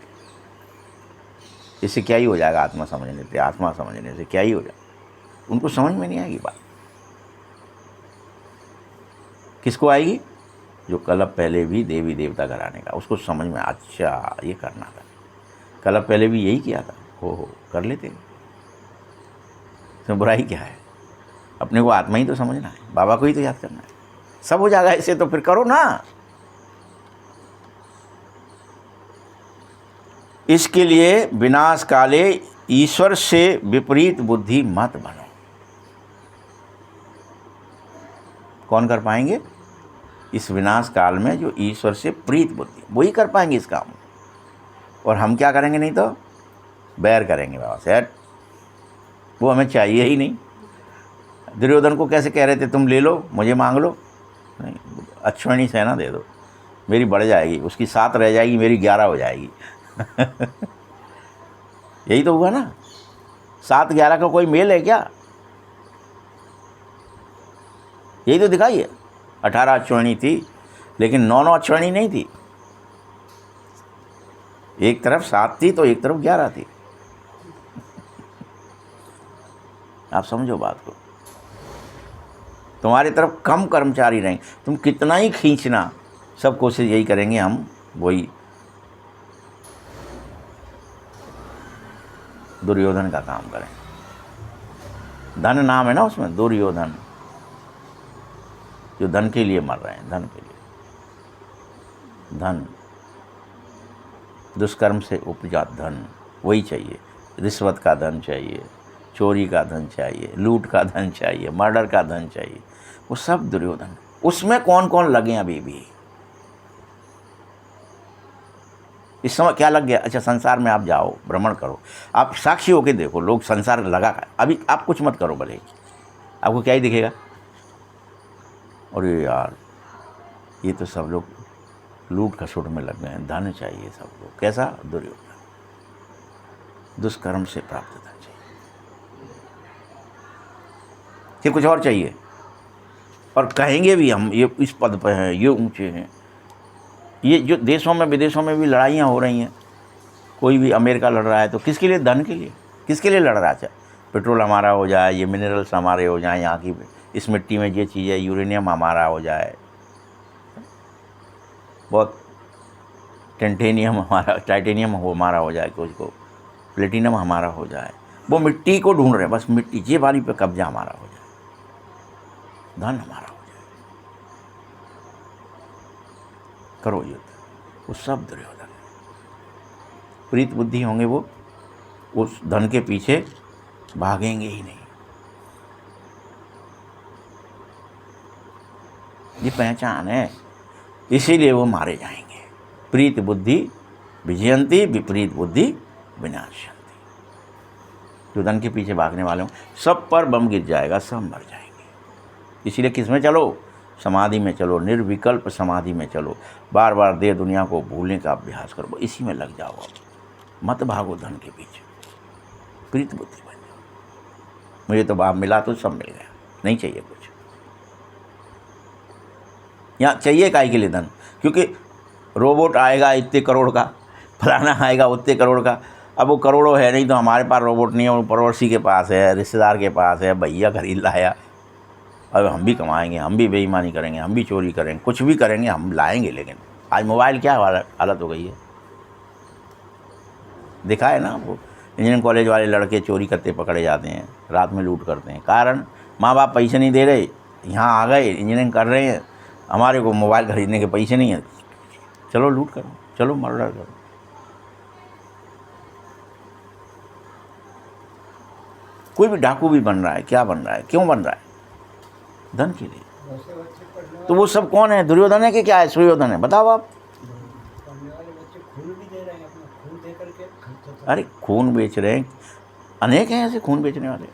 इससे क्या ही हो जाएगा, आत्मा समझने से, आत्मा समझने से क्या ही हो जाएगा, उनको समझ में नहीं आएगी बात। किसको आएगी? जो कलब पहले भी देवी देवता घराने का, उसको समझ में, अच्छा ये करना था, कलब पहले भी यही किया था, हो कर लेते, इसमें बुराई क्या है? अपने को आत्मा ही तो समझना है, बाबा को ही तो याद करना है, सब हो जाएगा। ऐसे तो फिर करो ना। इसके लिए विनाश काले ईश्वर से विपरीत बुद्धि मत बनो। कौन कर पाएंगे इस विनाश काल में? जो ईश्वर से प्रीत बुद्धि, वही कर पाएंगे इस काम। और हम क्या करेंगे? नहीं तो बैर करेंगे बाबा से, वो हमें चाहिए ही नहीं। दुर्योधन को कैसे कह रहे थे, तुम ले लो, मुझे मांग लो, नहीं, अश्वनी सेना दे दो, मेरी बढ़ जाएगी, उसकी 7 रह जाएगी, मेरी 11 हो जाएगी। यही तो हुआ ना। 7-11 का कोई मेल है क्या? यही तो दिखाइए। 18 अश्वनी थी, लेकिन 9 अश्वनी नहीं थी। एक तरफ 7 थी तो एक तरफ 11 थी। आप समझो बात को। तुम्हारी तरफ कम कर्मचारी रहेंगे, तुम कितना ही खींचना, सब कोशिश यही करेंगे हम वही दुर्योधन का काम करें। धन नाम है ना उसमें, दुर्योधन, जो धन के लिए मर रहे हैं, धन के लिए। धन, दुष्कर्म से उपजा धन, वही चाहिए। रिश्वत का धन चाहिए, चोरी का धन चाहिए, लूट का धन चाहिए, मर्डर का धन चाहिए, वो सब दुर्योधन। उसमें कौन कौन लगे अभी भी? इस समय क्या लग गया? अच्छा, संसार में आप जाओ, भ्रमण करो, आप साक्षी होके देखो, लोग संसार लगा। अभी आप कुछ मत करो, भले आपको क्या ही दिखेगा, अरे यार ये तो सब लोग लूट खसोट में लग गए हैं, धन चाहिए सब लोग। कैसा? दुर्योधन, दुष्कर्म से प्राप्त धन चाहिए, फिर कुछ और चाहिए। और कहेंगे भी हम ये इस पद पर हैं, ये ऊंचे हैं। ये जो देशों में विदेशों में भी लड़ाइयाँ हो रही हैं, कोई भी अमेरिका लड़ रहा है तो किसके लिए? धन के लिए। किसके लिए लड़ रहा है? पेट्रोल हमारा हो जाए, ये मिनरल्स हमारे हो जाए, यहाँ की इस मिट्टी में ये चीज़ है, यूरेनियम हमारा हो जाए, बहुत टेंटेनियम हमारा, टाइटेनियम हमारा हो जाए, कुछ को प्लेटिनम हमारा हो जाए। वो मिट्टी को ढूंढ रहे हैं, बस मिट्टी, ये वाली पे कब्जा हमारा हो जाए, धन हमारा हो जाए। करो युद्ध, वो सब दुर्योधन। प्रीत बुद्धि होंगे वो उस धन के पीछे भागेंगे ही नहीं। ये पहचान है, इसीलिए वो मारे जाएंगे। प्रीत बुद्धि विजयंती, विपरीत बुद्धि विनाशयंती। जो धन के पीछे भागने वाले हों, सब पर बम गिर जाएगा, सब मर जाएंगे। इसीलिए किस में चलो? समाधि में चलो, निर्विकल्प समाधि में चलो। बार बार देह दुनिया को भूलने का अभ्यास करो, इसी में लग जाओ। मत भागो धन के पीछे, प्रीत बुद्धि बन जाओ। मुझे तो बाप मिला तो सब मिल गया, नहीं चाहिए कुछ। यहाँ चाहिए काहे के लिए धन? क्योंकि रोबोट आएगा इतने करोड़ का, फलाना आएगा उतने करोड़ का। अब वो करोड़ों है नहीं तो हमारे पास रोबोट नहीं है, वो पड़ोसी के पास है, रिश्तेदार के पास है, भैया खरीद लाया। अब हम भी कमाएंगे, हम भी बेईमानी करेंगे, हम भी चोरी करेंगे, कुछ भी करेंगे, हम लाएंगे। लेकिन आज मोबाइल क्या हालत हो गई है, देखा है ना? वो इंजीनियरिंग कॉलेज वाले लड़के चोरी करते पकड़े जाते हैं, रात में लूट करते हैं। कारण माँ बाप पैसे नहीं दे रहे, यहाँ आ गए, इंजीनियरिंग कर रहे हैं, हमारे को मोबाइल खरीदने के पैसे नहीं हैं, चलो लूट करो, चलो मर्डर करो। कोई भी डाकू भी बन रहा है, क्या बन रहा है, क्यों बन रहा है? धन के लिए। वैसे बच्चे पढ़ने तो वो सब कौन है? दुर्योधन है कि क्या है, सुयोधन है? बताओ आप। पढ़ने वाले बच्चे खून भी दे रहे हैं, अपना खून दे करके खर्चा। अरे खून बेच रहे हैं, अनेक हैं ऐसे खून बेचने वाले।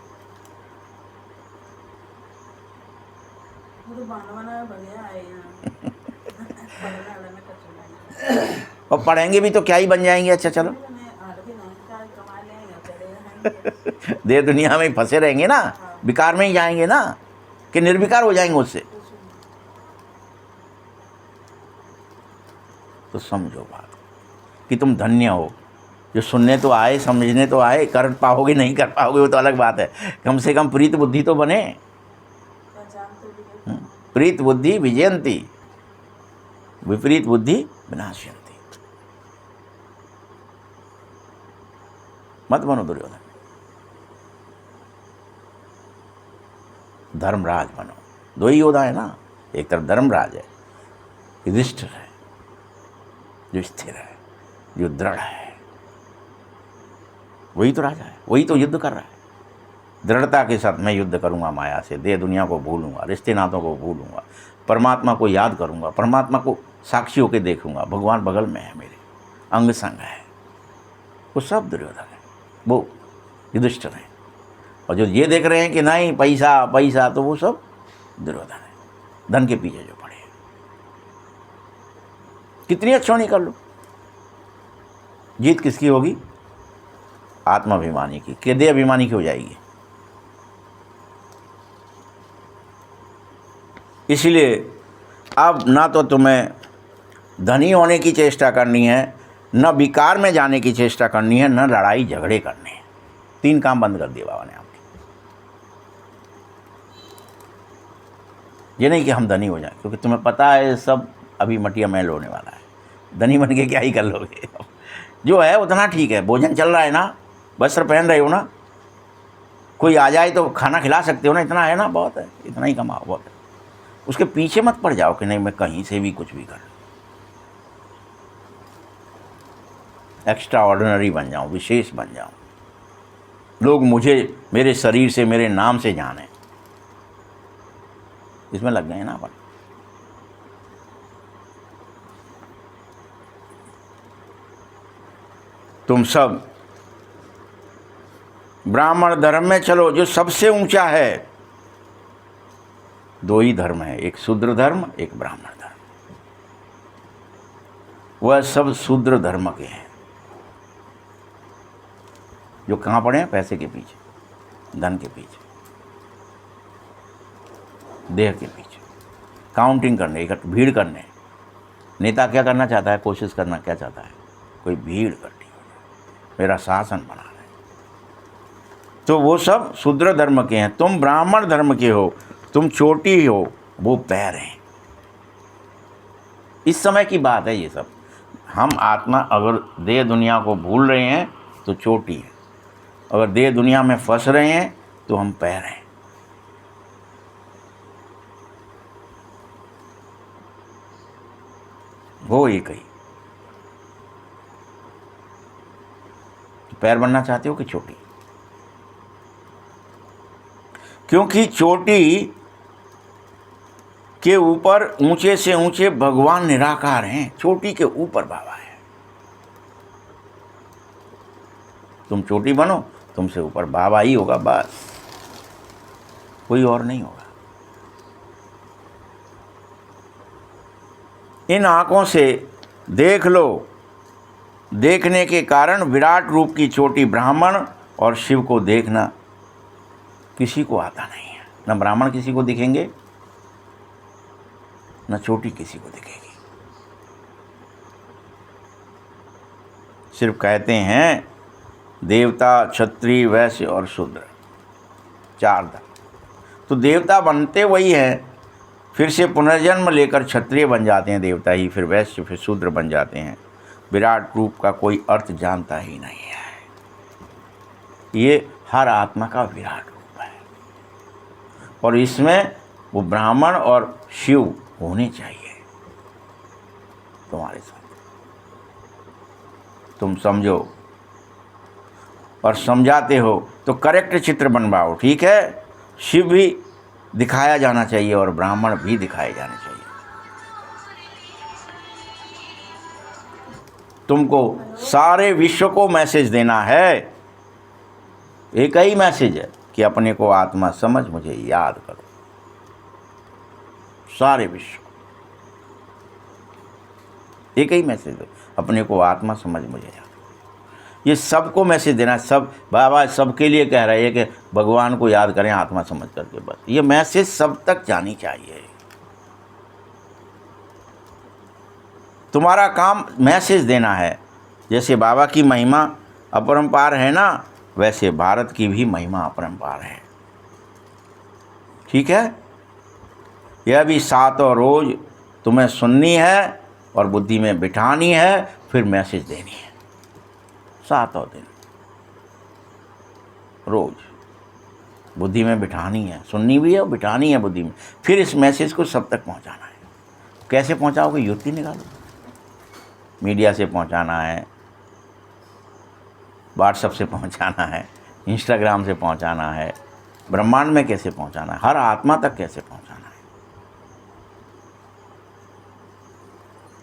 और पढ़ेंगे भी तो क्या ही बन जाएंगे। अच्छा चलो, देह दुनिया में ही फंसे रहेंगे ना, विकार में ही जाएंगे ना, कि निर्विकार हो जाएंगे उससे। तो समझो बात कि तुम धन्य हो। जो सुनने तो आए, समझने तो आए, कर पाओगे नहीं कर पाओगे वो तो अलग बात है। कम से कम प्रीत बुद्धि तो बने। प्रीत बुद्धि विजयंती, विपरीत बुद्धि विनाशयंती। मत बनो दुर्योधन, धर्मराज बनो। दो ही योद्धा है ना, एक तरफ धर्मराज है, युधिष्ठिर है, जो स्थिर है, जो दृढ़ है, वही तो राजा है, वही तो युद्ध कर रहा है। दृढ़ता के साथ मैं युद्ध करूंगा माया से, देह दुनिया को भूलूंगा, रिश्ते नातों को भूलूंगा, परमात्मा को याद करूंगा, परमात्मा को साक्षी होकर देखूंगा, भगवान बगल में है मेरे, अंग संग है। वो सब दुर्योधन है, वो युधिष्ठिर है। और जो ये देख रहे हैं कि नहीं पैसा पैसा, तो वो सब दुर्योधन है, धन के पीछे जो पड़े हैं। कितनी अच्छोनी कर लो, जीत किसकी होगी? आत्माभिमानी की। कि देह अभिमानी की हो जाएगी। इसलिए अब ना तो तुम्हें धनी होने की चेष्टा करनी है, न विकार में जाने की चेष्टा करनी है, न लड़ाई झगड़े करने हैं। 3 काम बंद कर दिए बाबा ने आपके। ये नहीं कि हम धनी हो जाएं, क्योंकि तुम्हें पता है सब अभी मटिया मैल होने वाला है। धनी बन के क्या ही कर लोगे? जो है उतना ठीक है, भोजन चल रहा है ना, वस्त्र पहन रहे हो ना, कोई आ जाए तो खाना खिला सकते हो ना, इतना है ना, बहुत है, इतना ही कमाओ, बहुत है। उसके पीछे मत पड़ जाओ कि नहीं मैं कहीं से भी कुछ भी कर, एक्स्ट्रा ऑर्डिनरी बन जाऊं, विशेष बन जाऊं, लोग मुझे मेरे शरीर से, मेरे नाम से जाने, इसमें लग गए ना अपन। तुम सब ब्राह्मण धर्म में चलो, जो सबसे ऊंचा है। 2 ही धर्म है, एक शूद्र धर्म, एक ब्राह्मण धर्म। वह सब शूद्र धर्म के हैं, जो कहाँ पड़े हैं? पैसे के पीछे, धन के पीछे, देह के पीछे, काउंटिंग करने, भीड़ करने। नेता क्या करना चाहता है? कोशिश करना क्या चाहता है? कोई भीड़ इकट्ठी हो जाए, मेरा शासन बना रहे। तो वो सब शूद्र धर्म के हैं। तुम ब्राह्मण धर्म के हो, तुम चोटी हो, वो पैर हैं। इस समय की बात है ये सब। हम आत्मा अगर देह दुनिया को भूल रहे हैं तो चोटी है, अगर देह दुनिया में फंस रहे हैं तो हम पैर हैं। वो एक ही। तो पैर बनना चाहते हो कि चोटी? क्योंकि चोटी के ऊपर ऊंचे से ऊंचे भगवान निराकार हैं, चोटी के ऊपर बाबा है। तुम चोटी बनो तुमसे ऊपर बाबा ही होगा, बस कोई और नहीं होगा। इन आंखों से देख लो, देखने के कारण विराट रूप की चोटी ब्राह्मण और शिव को देखना किसी को आता नहीं है। न ब्राह्मण किसी को दिखेंगे, न चोटी किसी को दिखेगी। सिर्फ कहते हैं देवता, क्षत्रिय, वैश्य और शूद्र, 4 धर्म। तो देवता बनते वही हैं, फिर से पुनर्जन्म लेकर क्षत्रिय बन जाते हैं देवता ही, फिर वैश्य, फिर शूद्र बन जाते हैं। विराट रूप का कोई अर्थ जानता ही नहीं है। ये हर आत्मा का विराट रूप है, और इसमें वो ब्राह्मण और शिव होने चाहिए तुम्हारे साथ। तुम समझो और समझाते हो तो करेक्ट चित्र बनवाओ, ठीक है। शिव भी दिखाया जाना चाहिए और ब्राह्मण भी दिखाए जाने चाहिए। तुमको सारे विश्व को मैसेज देना है, एक ही मैसेज है कि अपने को आत्मा समझ मुझे याद करो। सारे विश्व एक ही मैसेज दो, अपने को आत्मा समझ मुझे याद। ये सबको मैसेज देना। सब बाबा सबके लिए कह रहे हैं कि भगवान को याद करें आत्मा समझ करके, बस ये मैसेज सब तक जानी चाहिए। तुम्हारा काम मैसेज देना है। जैसे बाबा की महिमा अपरंपार है ना, वैसे भारत की भी महिमा अपरंपार है, ठीक है। यह भी 7 रोज तुम्हें सुननी है और बुद्धि में बिठानी है, फिर मैसेज देनी है। 7 दिन रोज बुद्धि में बिठानी है, सुननी भी है और बिठानी है बुद्धि में, फिर इस मैसेज को सब तक पहुंचाना है। कैसे पहुंचाओगे? युक्ति निकालो। मीडिया से पहुंचाना है, व्हाट्सएप से पहुंचाना है, इंस्टाग्राम से पहुंचाना है, ब्रह्मांड में कैसे पहुंचाना है, हर आत्मा तक कैसे पहुंचाना है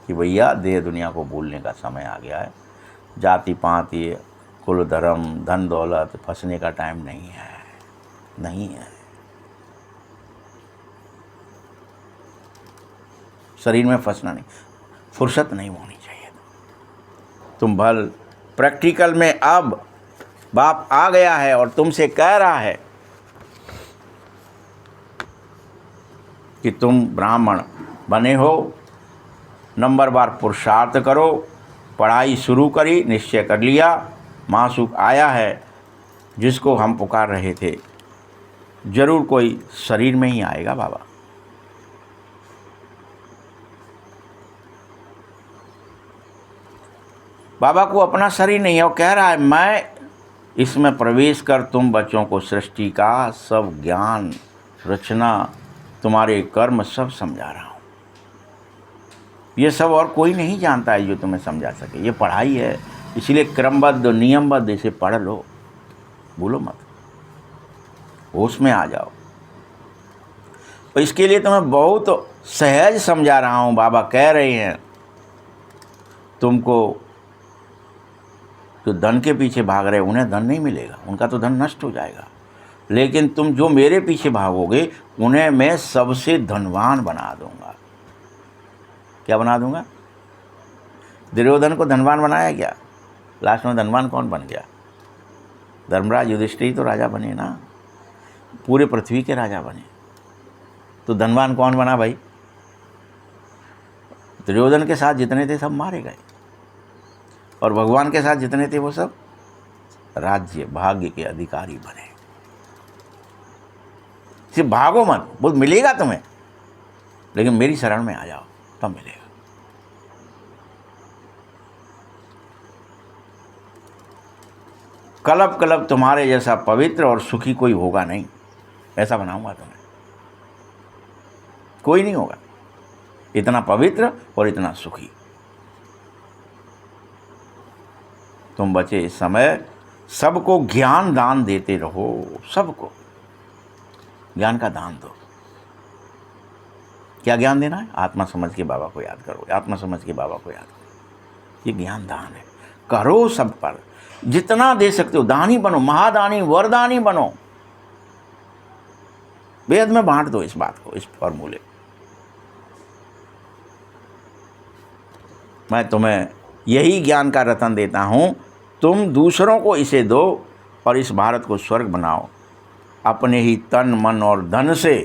कि भैया देह दुनिया को भूलने का समय आ गया है। जाति पाति, कुल, धर्म, धन दौलत फंसने का टाइम नहीं है, नहीं है। शरीर में फंसना नहीं, फुर्सत नहीं होनी चाहिए। तुम भल प्रैक्टिकल में अब बाप आ गया है और तुमसे कह रहा है कि तुम ब्राह्मण बने हो, नंबरवार पुरुषार्थ करो, पढ़ाई शुरू करी, निश्चय कर लिया, महासुख आया है जिसको हम पुकार रहे थे, जरूर कोई शरीर में ही आएगा बाबा। बाबा को अपना शरीर नहीं है, वो कह रहा है मैं इसमें प्रवेश कर तुम बच्चों को सृष्टि का सब ज्ञान, रचना, तुम्हारे कर्म सब समझा रहा हूँ। ये सब और कोई नहीं जानता है जो तुम्हें समझा सके। ये पढ़ाई है, इसलिए क्रमबद्ध नियमबद्ध इसे पढ़ लो, भूलो मत, होश में आ जाओ। तो इसके लिए तुम्हें बहुत सहज समझा रहा हूँ। बाबा कह रहे हैं तुमको जो धन के पीछे भाग रहे उन्हें धन नहीं मिलेगा, उनका तो धन नष्ट हो जाएगा, लेकिन तुम जो मेरे पीछे भागोगे उन्हें मैं सबसे धनवान बना दूंगा। क्या बना दूंगा? दुर्योधन को धनवान बनाया क्या? लास्ट में धनवान कौन बन गया? धर्मराज युधिष्ठिर तो राजा बने ना, पूरे पृथ्वी के राजा बने। तो धनवान कौन बना भाई? दुर्योधन के साथ जितने थे सब मारे गए, और भगवान के साथ जितने थे वो सब राज्य भाग्य के अधिकारी बने। सिर्फ भागो मत, वो मिलेगा तुम्हें, लेकिन मेरी शरण में आ जाओ तब मिलेगा। कलब कलब तुम्हारे जैसा पवित्र और सुखी कोई होगा नहीं, ऐसा बनाऊंगा तुम्हें। कोई नहीं होगा इतना पवित्र और इतना सुखी। तुम बचे इस समय सबको ज्ञान दान देते रहो, सबको ज्ञान का दान दो। क्या ज्ञान देना है? आत्मा समझ के बाबा को याद करो, आत्मा समझ के बाबा को याद करो। ये ज्ञान दान है, करो सब पर। जितना दे सकते हो दानी बनो, महादानी वरदानी बनो। वेद में बांट दो इस बात को, इस फॉर्मूले। मैं तुम्हें यही ज्ञान का रतन देता हूं, तुम दूसरों को इसे दो और इस भारत को स्वर्ग बनाओ। अपने ही तन मन और धन से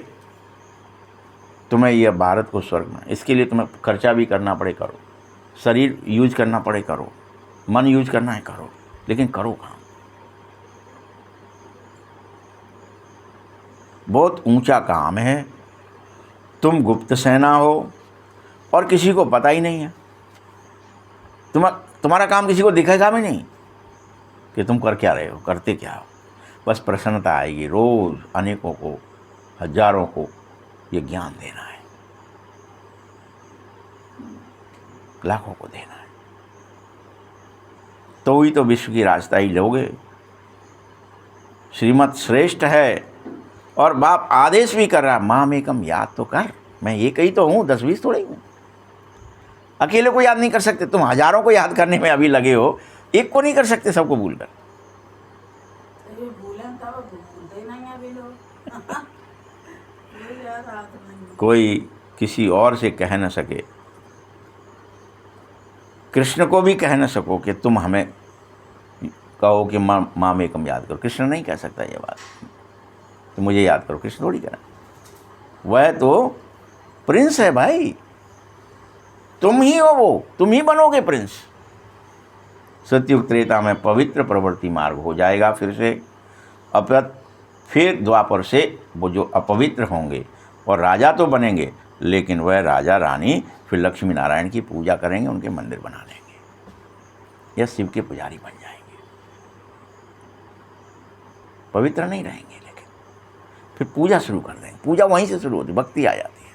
तुम्हें यह भारत को स्वर्ग बना। इसके लिए तुम्हें खर्चा भी करना पड़े करो, शरीर यूज करना पड़े करो, मन यूज करना है करो, लेकिन करो काम। बहुत ऊंचा काम है। तुम गुप्त सेना हो और किसी को पता ही नहीं है। तुम्हारा काम किसी को दिखेगा भी नहीं कि तुम कर क्या रहे हो, करते क्या हो। बस प्रसन्नता आएगी। रोज अनेकों को, हजारों को ये ज्ञान देना है, लाखों को देना है, तो ही तो विश्व की राजधानी लोगे। श्रीमत श्रेष्ठ है और बाप आदेश भी कर रहा, माम एकम याद तो कर। मैं एक ही तो हूँ, 10-20 थोड़ी हूँ। अकेले को याद नहीं कर सकते, तुम हजारों को याद करने में अभी लगे हो, एक को नहीं कर सकते सबको भूलकर। कोई किसी और से कह न सके, कृष्ण को भी कह न सको कि तुम हमें कहो कि माम एकम याद करो। कृष्ण नहीं कह सकता ये बात, तो मुझे याद करो। कृष्ण थोड़ी कह, वह तो प्रिंस है भाई, तुम ही हो वो, तुम ही बनोगे प्रिंस। सतयुग त्रेता में पवित्र प्रवृत्ति मार्ग हो जाएगा फिर से। फिर द्वापर से वो जो अपवित्र होंगे और राजा तो बनेंगे, लेकिन वह राजा रानी फिर लक्ष्मी नारायण की पूजा करेंगे, उनके मंदिर बना लेंगे या शिव के पुजारी बन जाएंगे। पवित्र नहीं रहेंगे, लेकिन फिर पूजा शुरू कर देंगे। पूजा वहीं से शुरू होती, भक्ति आ जाती है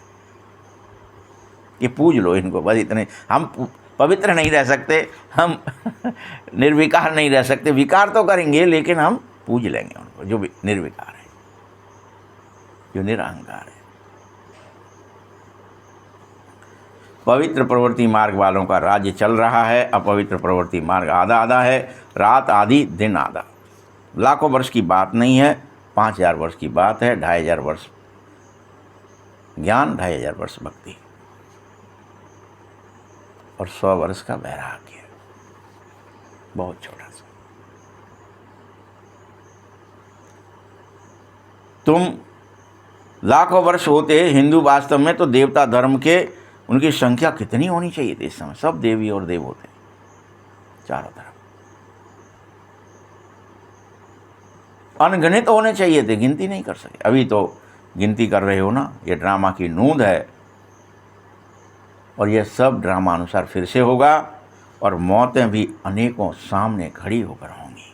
कि पूज लो इनको, बस इतने। हम पवित्र नहीं रह सकते, हम निर्विकार नहीं रह सकते, विकार तो करेंगे लेकिन हम पूज लेंगे उनको, जो निर्विकार है, जो निरअहंकार है। पवित्र प्रवृत्ति मार्ग वालों का राज्य चल रहा है। अपवित्र प्रवृत्ति मार्ग आधा आधा है, रात आधी दिन आधा। लाखों वर्ष की बात नहीं है, 5000 वर्ष की बात है। 2500 वर्ष ज्ञान, 2500 वर्ष भक्ति और 100 वर्ष का वैराग्य, बहुत छोटा सा। तुम लाखों वर्ष होते हिंदू वास्तव में तो देवता धर्म के उनकी संख्या कितनी होनी चाहिए थी इस समय। सब देवी और देव होते चारों तरफ, अनगिनत होने चाहिए थे, गिनती नहीं कर सके। अभी तो गिनती कर रहे हो ना, ये ड्रामा की नूंद है और यह सब ड्रामा अनुसार फिर से होगा और मौतें भी अनेकों सामने खड़ी होकर होंगी।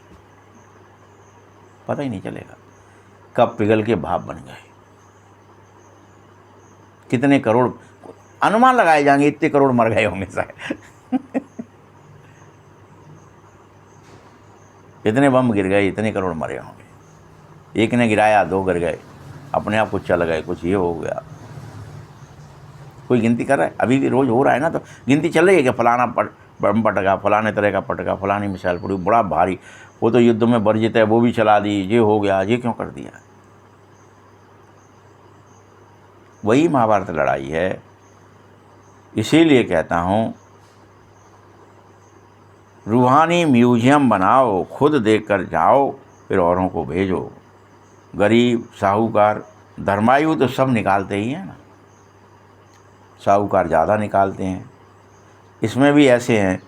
पता ही नहीं चलेगा कब पिघल के भाप बन गए। कितने करोड़, अनुमान लगाए जाएंगे इतने करोड़ मर गए होंगे शायद। इतने बम गिर गए, इतने करोड़ मरे होंगे। एक ने गिराया, 2 गिर गए, अपने आप कुछ चल गए, कुछ ये हो गया। कोई गिनती कर रहा है? अभी भी रोज हो रहा है ना, तो गिनती चल रही है कि फलाना बम पटका, फलाने तरह का पटका, फलानी मिसाइल पड़ी, बड़ा भारी, वो तो युद्ध में वर्जित है, वो भी चला दी, ये हो गया, ये क्यों कर दिया? वही महाभारत लड़ाई है। इसीलिए कहता हूँ, रूहानी म्यूजियम बनाओ, खुद देख कर जाओ, फिर औरों को भेजो। गरीब, साहूकार, धर्मायु तो सब निकालते ही हैं ना, साहूकार ज़्यादा निकालते हैं। इसमें भी ऐसे हैं,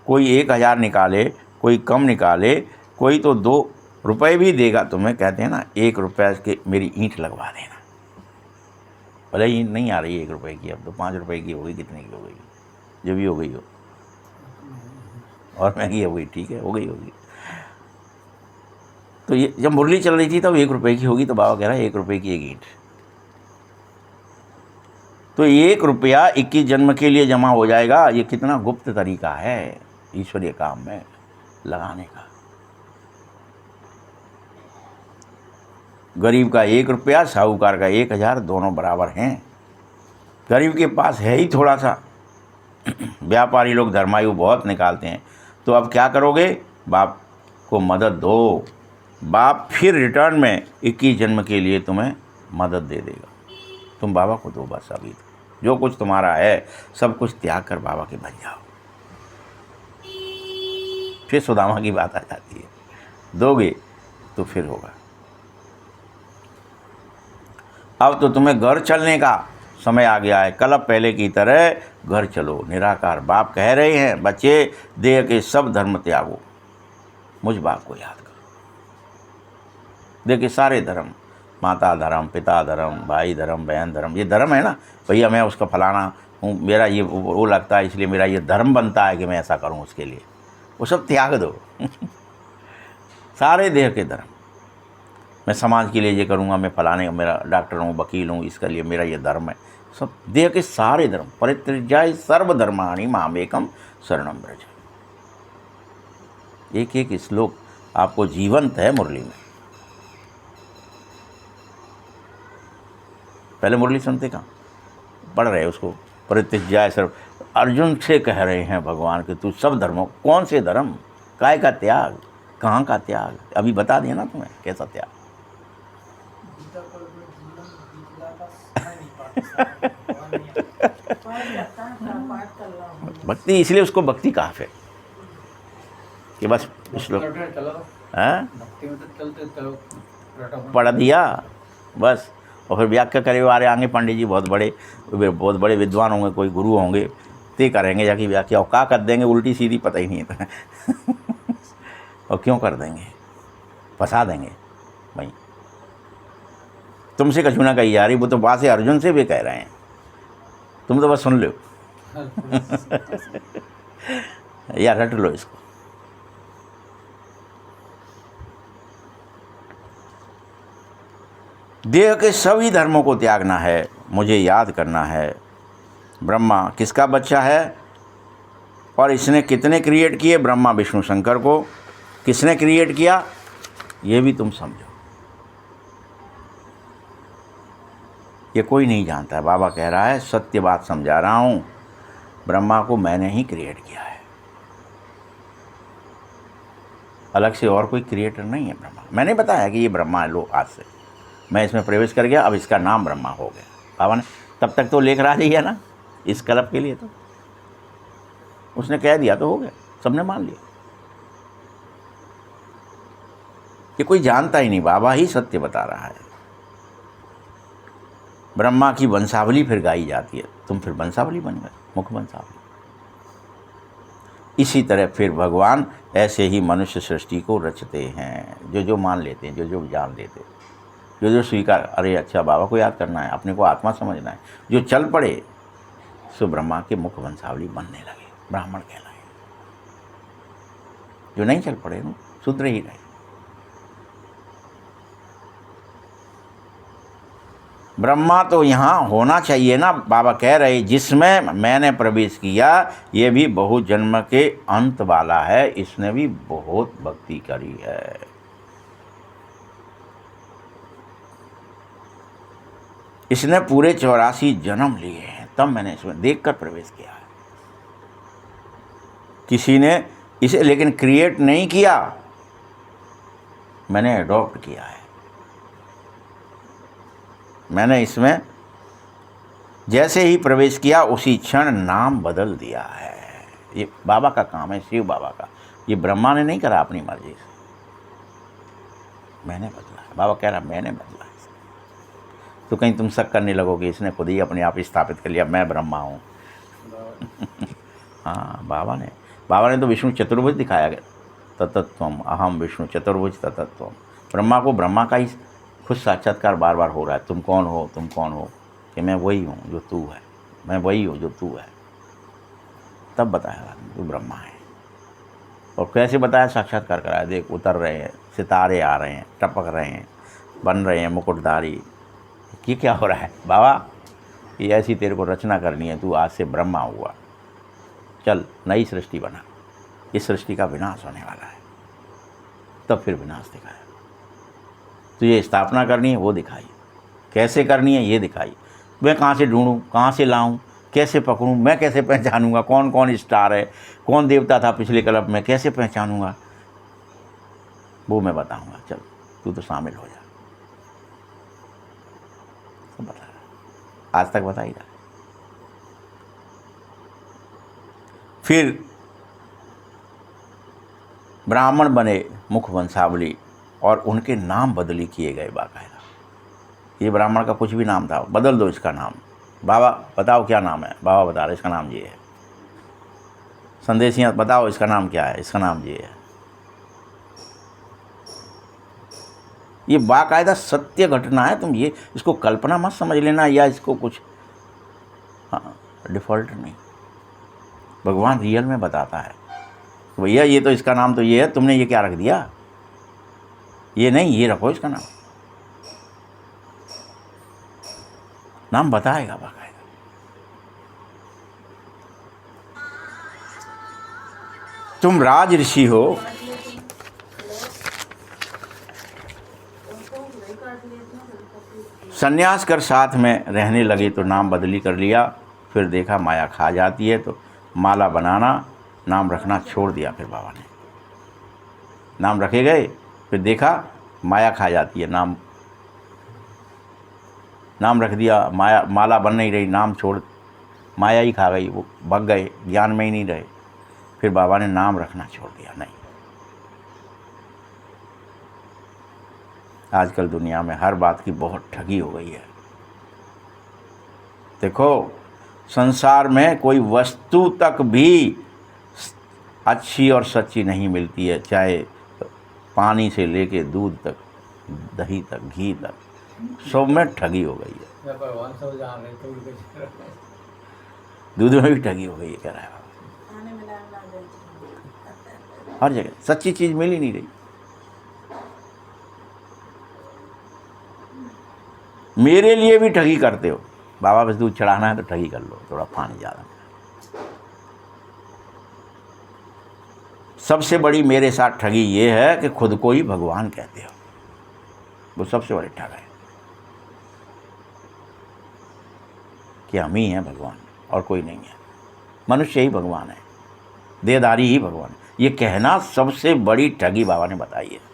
कोई 1000 निकाले, कोई कम निकाले, कोई तो 2 रुपये भी देगा तुम्हें। कहते हैं ना, 1 रुपये के मेरी ईंट लगवा देना। भले ईंट नहीं आ रही 1 रुपये की, अब तो 5 रुपये की हो गई, कितने की हो गई, जो भी हो गई हो, और महंगी हो गई, ठीक है, हो गई होगी। तो ये जब मुरली चल रही थी तब 1 रुपये की होगी, तो बाबा कह रहा है 1 रुपये की 1 ईंट। तो 1 रुपया 21 जन्म के लिए जमा हो जाएगा। ये कितना गुप्त तरीका है ईश्वरीय काम में लगाने का। गरीब का 1 रुपया, साहूकार का 1000, दोनों बराबर हैं। गरीब के पास है ही थोड़ा सा, व्यापारी लोग धर्मायु बहुत निकालते हैं। तो अब क्या करोगे? बाप को मदद दो, बाप फिर रिटर्न में 21 जन्म के लिए तुम्हें मदद दे देगा। तुम बाबा को दो बस। अभी जो कुछ तुम्हारा है सब कुछ त्याग कर बाबा के बन जाओ। फिर सुदामा की बात आ जाती है, दोगे तो फिर होगा। अब तो तुम्हें घर चलने का समय आ गया है। कल अब पहले की तरह घर चलो। निराकार बाप कह रहे हैं, बच्चे देह के सब धर्म त्यागो, मुझ बाप को याद करो। देह के सारे धर्म, माता धर्म, पिता धर्म, भाई धर्म, बहन धर्म, ये धर्म है ना। भैया मैं उसका फलाना हूँ, मेरा ये वो लगता है, इसलिए मेरा ये धर्म बनता है कि मैं ऐसा करूँ उसके लिए, वो सब त्याग दो। सारे देह के धर्म, मैं समाज के लिए ये करूँगा, मैं फलाने, मेरा डॉक्टर हूँ, वकील हूँ, इसके लिए मेरा ये धर्म है। सब देह के सारे धर्म, परित्यज्य सर्वधर्माणि मामेकम शरणं व्रज। एक एक श्लोक आपको जीवंत है मुरली में। पहले मुरली सुनते कहाँ, पढ़ रहे उसको। परित्यज्य सर्व, अर्जुन से कह रहे हैं भगवान कि तू सब धर्मों, कौन से धर्म, काय का त्याग, कहाँ का त्याग, अभी बता दिया ना तुम्हें कैसा त्याग। भक्ति, इसलिए उसको भक्ति कहा फिर कि बस श्लोक पढ़ दिया बस। और फिर व्याख्या करे वाले आएंगे पंडित जी, बहुत बड़े विद्वान होंगे, कोई गुरु होंगे, ते करेंगे जाके व्याख्या, और क्या कर देंगे उल्टी सीधी, पता ही नहीं है। और क्यों कर देंगे, फंसा देंगे भाई। तुमसे कछु ना कही जा रही, वो तो बात है अर्जुन से भी कह रहे हैं, तुम तो बस सुन लो। या रट लो इसको। देह के सभी धर्मों को त्यागना है, मुझे याद करना है। ब्रह्मा किसका बच्चा है और इसने कितने क्रिएट किए? ब्रह्मा विष्णु शंकर को किसने क्रिएट किया ये भी तुम समझो। ये कोई नहीं जानता है। बाबा कह रहा है, सत्य बात समझा रहा हूँ, ब्रह्मा को मैंने ही क्रिएट किया है, अलग से और कोई क्रिएटर नहीं है ब्रह्मा। मैंने बताया कि ये ब्रह्मा है, लो आज से मैं इसमें प्रवेश कर गया, अब इसका नाम ब्रह्मा हो गया। बाबा ने तब तक तो लेकर आ जाइए ना इस कल्प के लिए, तो उसने कह दिया तो हो गया, सबने मान लिया। ये कोई जानता ही नहीं, बाबा ही सत्य बता रहा है। ब्रह्मा की वंशावली फिर गाई जाती है, तुम फिर वंशावली बन गए, मुख वंशावली। इसी तरह फिर भगवान ऐसे ही मनुष्य सृष्टि को रचते हैं, जो जो मान लेते हैं, जो जो जान लेते हैं, जो जो स्वीकार, अरे अच्छा बाबा को याद करना है, अपने को आत्मा समझना है, जो चल पड़े सो ब्रह्मा के मुख वंशावली बनने लगे, ब्राह्मण कहलाए। जो नहीं चल पड़े वो शूद्र ही रहे। ब्रह्मा तो यहाँ होना चाहिए ना, बाबा कह रहे जिसमें मैंने प्रवेश किया ये भी बहुत जन्म के अंत वाला है, इसने भी बहुत भक्ति करी है। इसने पूरे 84 जन्म लिए हैं, तब मैंने इसमें देखकर प्रवेश किया है। किसी ने इसे लेकिन क्रिएट नहीं किया, मैंने अडॉप्ट किया है। मैंने इसमें जैसे ही प्रवेश किया उसी क्षण नाम बदल दिया है। ये बाबा का काम है, शिव बाबा का। ये ब्रह्मा ने नहीं करा अपनी मर्जी से, मैंने बदला है। बाबा कह रहा मैंने बदला है। तो कहीं तुम शक करने लगोगे इसने खुद ही अपने आप स्थापित कर लिया मैं ब्रह्मा हूँ। हाँ, बाबा ने तो विष्णु चतुर्भुज दिखाया गया, ततत्वम अहम विष्णु चतुर्भुज ततत्वम। ब्रह्मा को ब्रह्मा का ही खुद साक्षात्कार बार बार हो रहा है। तुम कौन हो, तुम कौन हो? कि मैं वही हूँ जो तू है, मैं वही हूँ जो तू है। तब बताया तू ब्रह्मा है। और कैसे बताया? साक्षात्कार कराया। देख उतर रहे हैं, सितारे आ रहे हैं, टपक रहे हैं, बन रहे हैं मुकुटधारी। ये क्या हो रहा है बाबा? ये ऐसी तेरे को रचना करनी है, तू आज से ब्रह्मा हुआ, चल नई सृष्टि बना। इस सृष्टि का विनाश होने वाला है। तब फिर विनाश दिखाया। तो ये स्थापना करनी है, वो दिखाई। कैसे करनी है, ये दिखाई। मैं कहाँ से ढूंढूं, कहाँ से लाऊं, कैसे पकड़ूं, मैं कैसे पहचानूंगा कौन कौन स्टार है, कौन देवता था पिछले कल्प में, कैसे पहचानूंगा? वो मैं बताऊंगा, चल तू तो शामिल हो जा। सब बता रहा, आज तक बता ही रहा। फिर ब्राह्मण बने मुख वंशावली और उनके नाम बदली किए गए बाकायदा। ये ब्राह्मण का कुछ भी नाम था, बदल दो इसका नाम। बाबा बताओ क्या नाम है, बाबा बता रहे इसका नाम ये है। संदेशियाँ बताओ इसका नाम क्या है, इसका नाम ये है। ये बाकायदा सत्य घटना है, तुम ये इसको कल्पना मत समझ लेना या इसको कुछ डिफ़ॉल्ट नहीं। भगवान रियल में बताता है भैया ये तो इसका नाम तो ये है, तुमने ये क्या रख दिया, ये नहीं, ये रखो इसका नाम। नाम बताएगा बाकायदा। तुम राज ऋषि हो, संन्यास कर साथ में रहने लगे तो नाम बदली कर लिया। फिर देखा माया खा जाती है तो माला बनाना, नाम रखना छोड़ दिया। फिर बाबा ने नाम रखे गए, फिर देखा माया खा जाती है, नाम रख दिया, माला बन नहीं रही, नाम छोड़, माया ही खा गई, वो भग गए, ज्ञान में ही नहीं रहे। फिर बाबा ने नाम रखना छोड़ दिया। नहीं, आजकल दुनिया में हर बात की बहुत ठगी हो गई है। देखो संसार में कोई वस्तु तक भी अच्छी और सच्ची नहीं मिलती है, चाहे पानी से लेके दूध तक, दही तक, घी तक, सब में ठगी हो गई है। दूध में भी ठगी हो गई है, कह रहा है हर जगह सच्ची चीज मिल ही नहीं रही। मेरे लिए भी ठगी करते हो, बाबा बस दूध चढ़ाना है तो ठगी कर लो, थोड़ा पानी ज़्यादा। सबसे बड़ी मेरे साथ ठगी ये है कि खुद को ही भगवान कहते हो, वो सबसे बड़ी ठग है कि हम ही हैं भगवान और कोई नहीं है। मनुष्य ही भगवान है, देहधारी ही भगवान है, ये कहना सबसे बड़ी ठगी बाबा ने बताई है।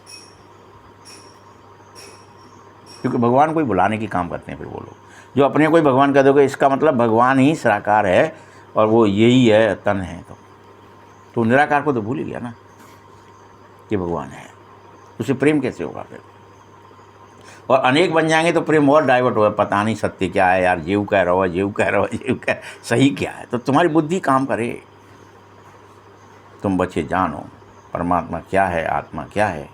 क्योंकि भगवान को ही बुलाने की काम करते हैं फिर वो लोग, जो अपने को ही भगवान कह दोगे, इसका मतलब भगवान ही साकार है और वो यही है, तन है। तो निराकार को तो भूल ही गया ना कि भगवान है, उसे प्रेम कैसे होगा फिर? और अनेक बन जाएंगे तो प्रेम और डाइवर्ट होगा, पता नहीं सत्य क्या है यार, जीव कह रहा हो, जीव कह रहा हो, जीव कह सही क्या है। तो तुम्हारी बुद्धि काम करे, तुम बच्चे जानो परमात्मा क्या है, आत्मा क्या है।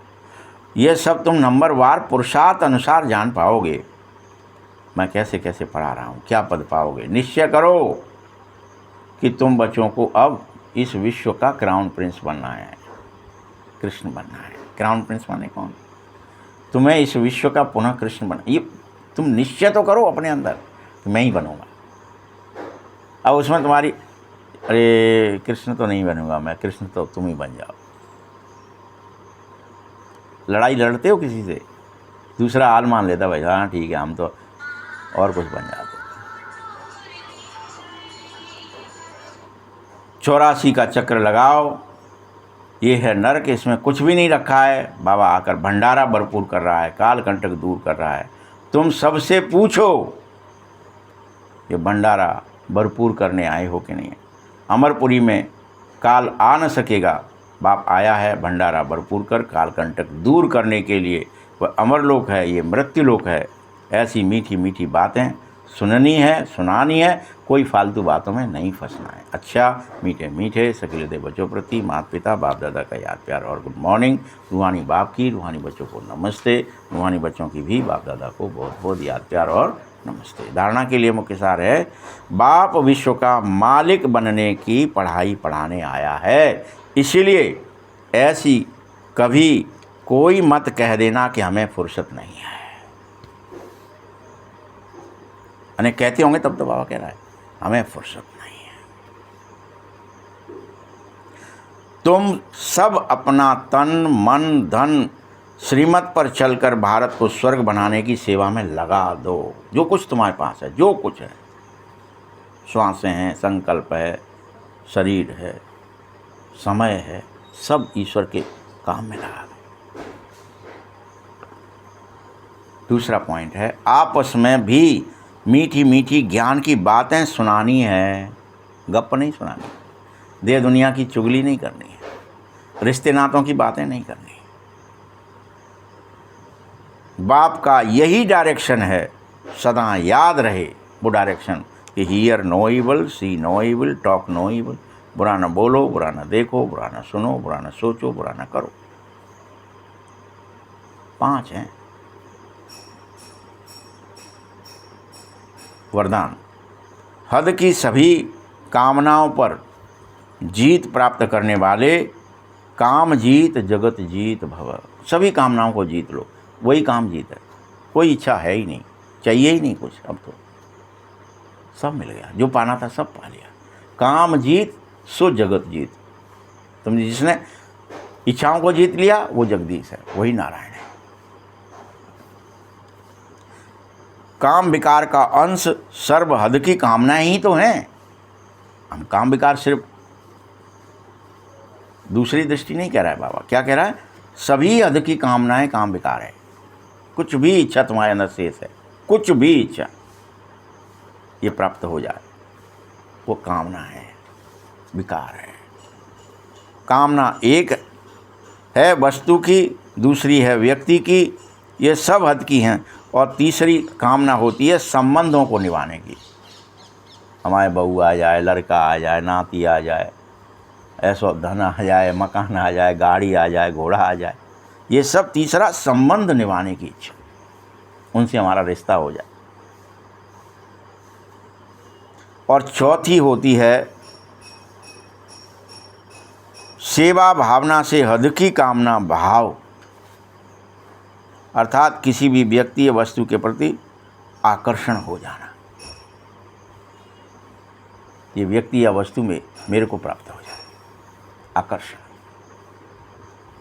ये सब तुम नंबरवार पुरुषार्थ अनुसार जान पाओगे। मैं कैसे कैसे पढ़ा रहा हूँ, क्या पद पाओगे। निश्चय करो कि तुम बच्चों को अब इस विश्व का क्राउन प्रिंस बनना है, कृष्ण बनना है। क्राउन प्रिंस माने कौन? तुम्हें इस विश्व का पुनः कृष्ण बनना, ये तुम निश्चय तो करो अपने अंदर कि मैं ही बनूंगा। अब उसमें तुम्हारी अरे कृष्ण तो नहीं बनूंगा मैं, कृष्ण तो तुम ही बन जाओ। लड़ाई लड़ते हो किसी से, दूसरा हाल मान लेता भाई हाँ ठीक है, हम तो और कुछ बन जाते। 84 का चक्र लगाओ, ये है नरक, इसमें कुछ भी नहीं रखा है। बाबा आकर भंडारा भरपूर कर रहा है, काल कंटक दूर कर रहा है। तुम सबसे पूछो ये भंडारा भरपूर करने आए हो कि नहीं। अमरपुरी में काल आ न सकेगा, बाप आया है भंडारा भरपूर कर, काल कंटक दूर करने के लिए। वह अमरलोक है, ये मृत्युलोक है। ऐसी मीठी मीठी बातें सुननी है, सुनानी है, कोई फालतू बातों में नहीं फंसना है। अच्छा मीठे मीठे सकीले दे बच्चों प्रति माता पिता बाप दादा का याद प्यार और गुड मॉर्निंग। रूहानी बाप की, रूहानी बच्चों को नमस्ते, रूहानी बच्चों की भी बाप दादा को बहुत बहुत याद प्यार और नमस्ते। धारणा के लिए मुख्य सार है, बाप विश्व का मालिक बनने की पढ़ाई पढ़ाने आया है। इसीलिए ऐसी कभी कोई मत कह देना कि हमें फुर्सत नहीं है। अने कहते होंगे तब तो बाबा कह रहा है हमें फुर्सत नहीं है। तुम सब अपना तन मन धन श्रीमत पर चलकर भारत को स्वर्ग बनाने की सेवा में लगा दो। जो कुछ तुम्हारे पास है, जो कुछ है, श्वासें हैं, संकल्प है, शरीर है, समय है, सब ईश्वर के काम में लगा दो। दूसरा पॉइंट है, आपस में भी मीठी मीठी ज्ञान की बातें सुनानी है, गप नहीं सुनानी, दे दुनिया की चुगली नहीं करनी है, रिश्ते नातों की बातें नहीं करनी। बाप का यही डायरेक्शन है, सदा याद रहे वो डायरेक्शन कि hear no evil, see no evil, talk no evil, बुरा न बोलो, बुरा न देखो, बुरा न सुनो, बुरा न सोचो, बुरा न करो। 5 हैं। वरदान, हद की सभी कामनाओं पर जीत प्राप्त करने वाले काम जीत जगत जीत भव। सभी कामनाओं को जीत लो, वही काम जीत है। कोई इच्छा है ही नहीं, चाहिए ही नहीं कुछ, अब तो सब मिल गया, जो पाना था सब पा लिया। काम जीत सो जगत जीत। तुमने जिसने इच्छाओं को जीत लिया वो जगदीश है, वही नारायण है। काम विकार का अंश सर्व हद की कामनाएं ही तो हैं। हम काम विकार सिर्फ दूसरी दृष्टि नहीं कह रहा है बाबा, क्या कह रहा है, सभी हद की कामनाएं काम विकार है। कुछ भी इच्छा तुम्हारे अंदर शेष है, कुछ भी इच्छा ये प्राप्त हो जाए, वो कामना है, विकार है। कामना एक है वस्तु की, दूसरी है व्यक्ति की, ये सब हद की हैं। और तीसरी कामना होती है संबंधों को निभाने की। हमारे बहू आ जाए, लड़का आ जाए, नाती आ जाए, ऐसा धन आ जाए, मकान आ जाए, गाड़ी आ जाए, घोड़ा आ जाए, ये सब तीसरा संबंध निभाने की इच्छा, उनसे हमारा रिश्ता हो जाए। और चौथी होती है सेवा भावना से हद की कामना भाव, अर्थात किसी भी व्यक्ति या वस्तु के प्रति आकर्षण हो जाना। ये व्यक्ति या वस्तु में मेरे को प्राप्त हो जाए, आकर्षण।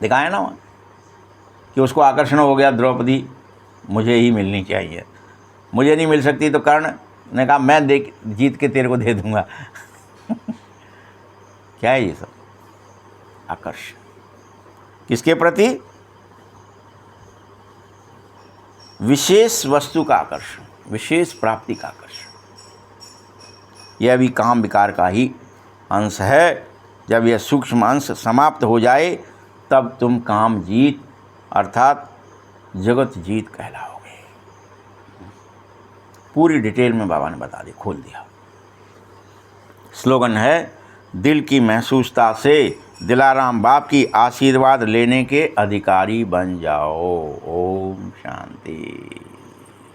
देखा है ना वहाँ कि उसको आकर्षण हो गया, द्रौपदी मुझे ही मिलनी चाहिए, मुझे नहीं मिल सकती तो कर्ण ने कहा मैं जीत के तेरे को दे दूंगा। क्या है ये सब? आकर्षण। किसके प्रति? विशेष वस्तु का आकर्षण, विशेष प्राप्ति का आकर्षण। यह भी काम विकार का ही अंश है। जब यह सूक्ष्म अंश समाप्त हो जाए तब तुम काम जीत अर्थात जगत जीत कहलाओगे। पूरी डिटेल में बाबा ने बता दी, खोल दिया। स्लोगन है, दिल की महसूसता से दिलाराम बाप की आशीर्वाद लेने के अधिकारी बन जाओ। ओम शांति।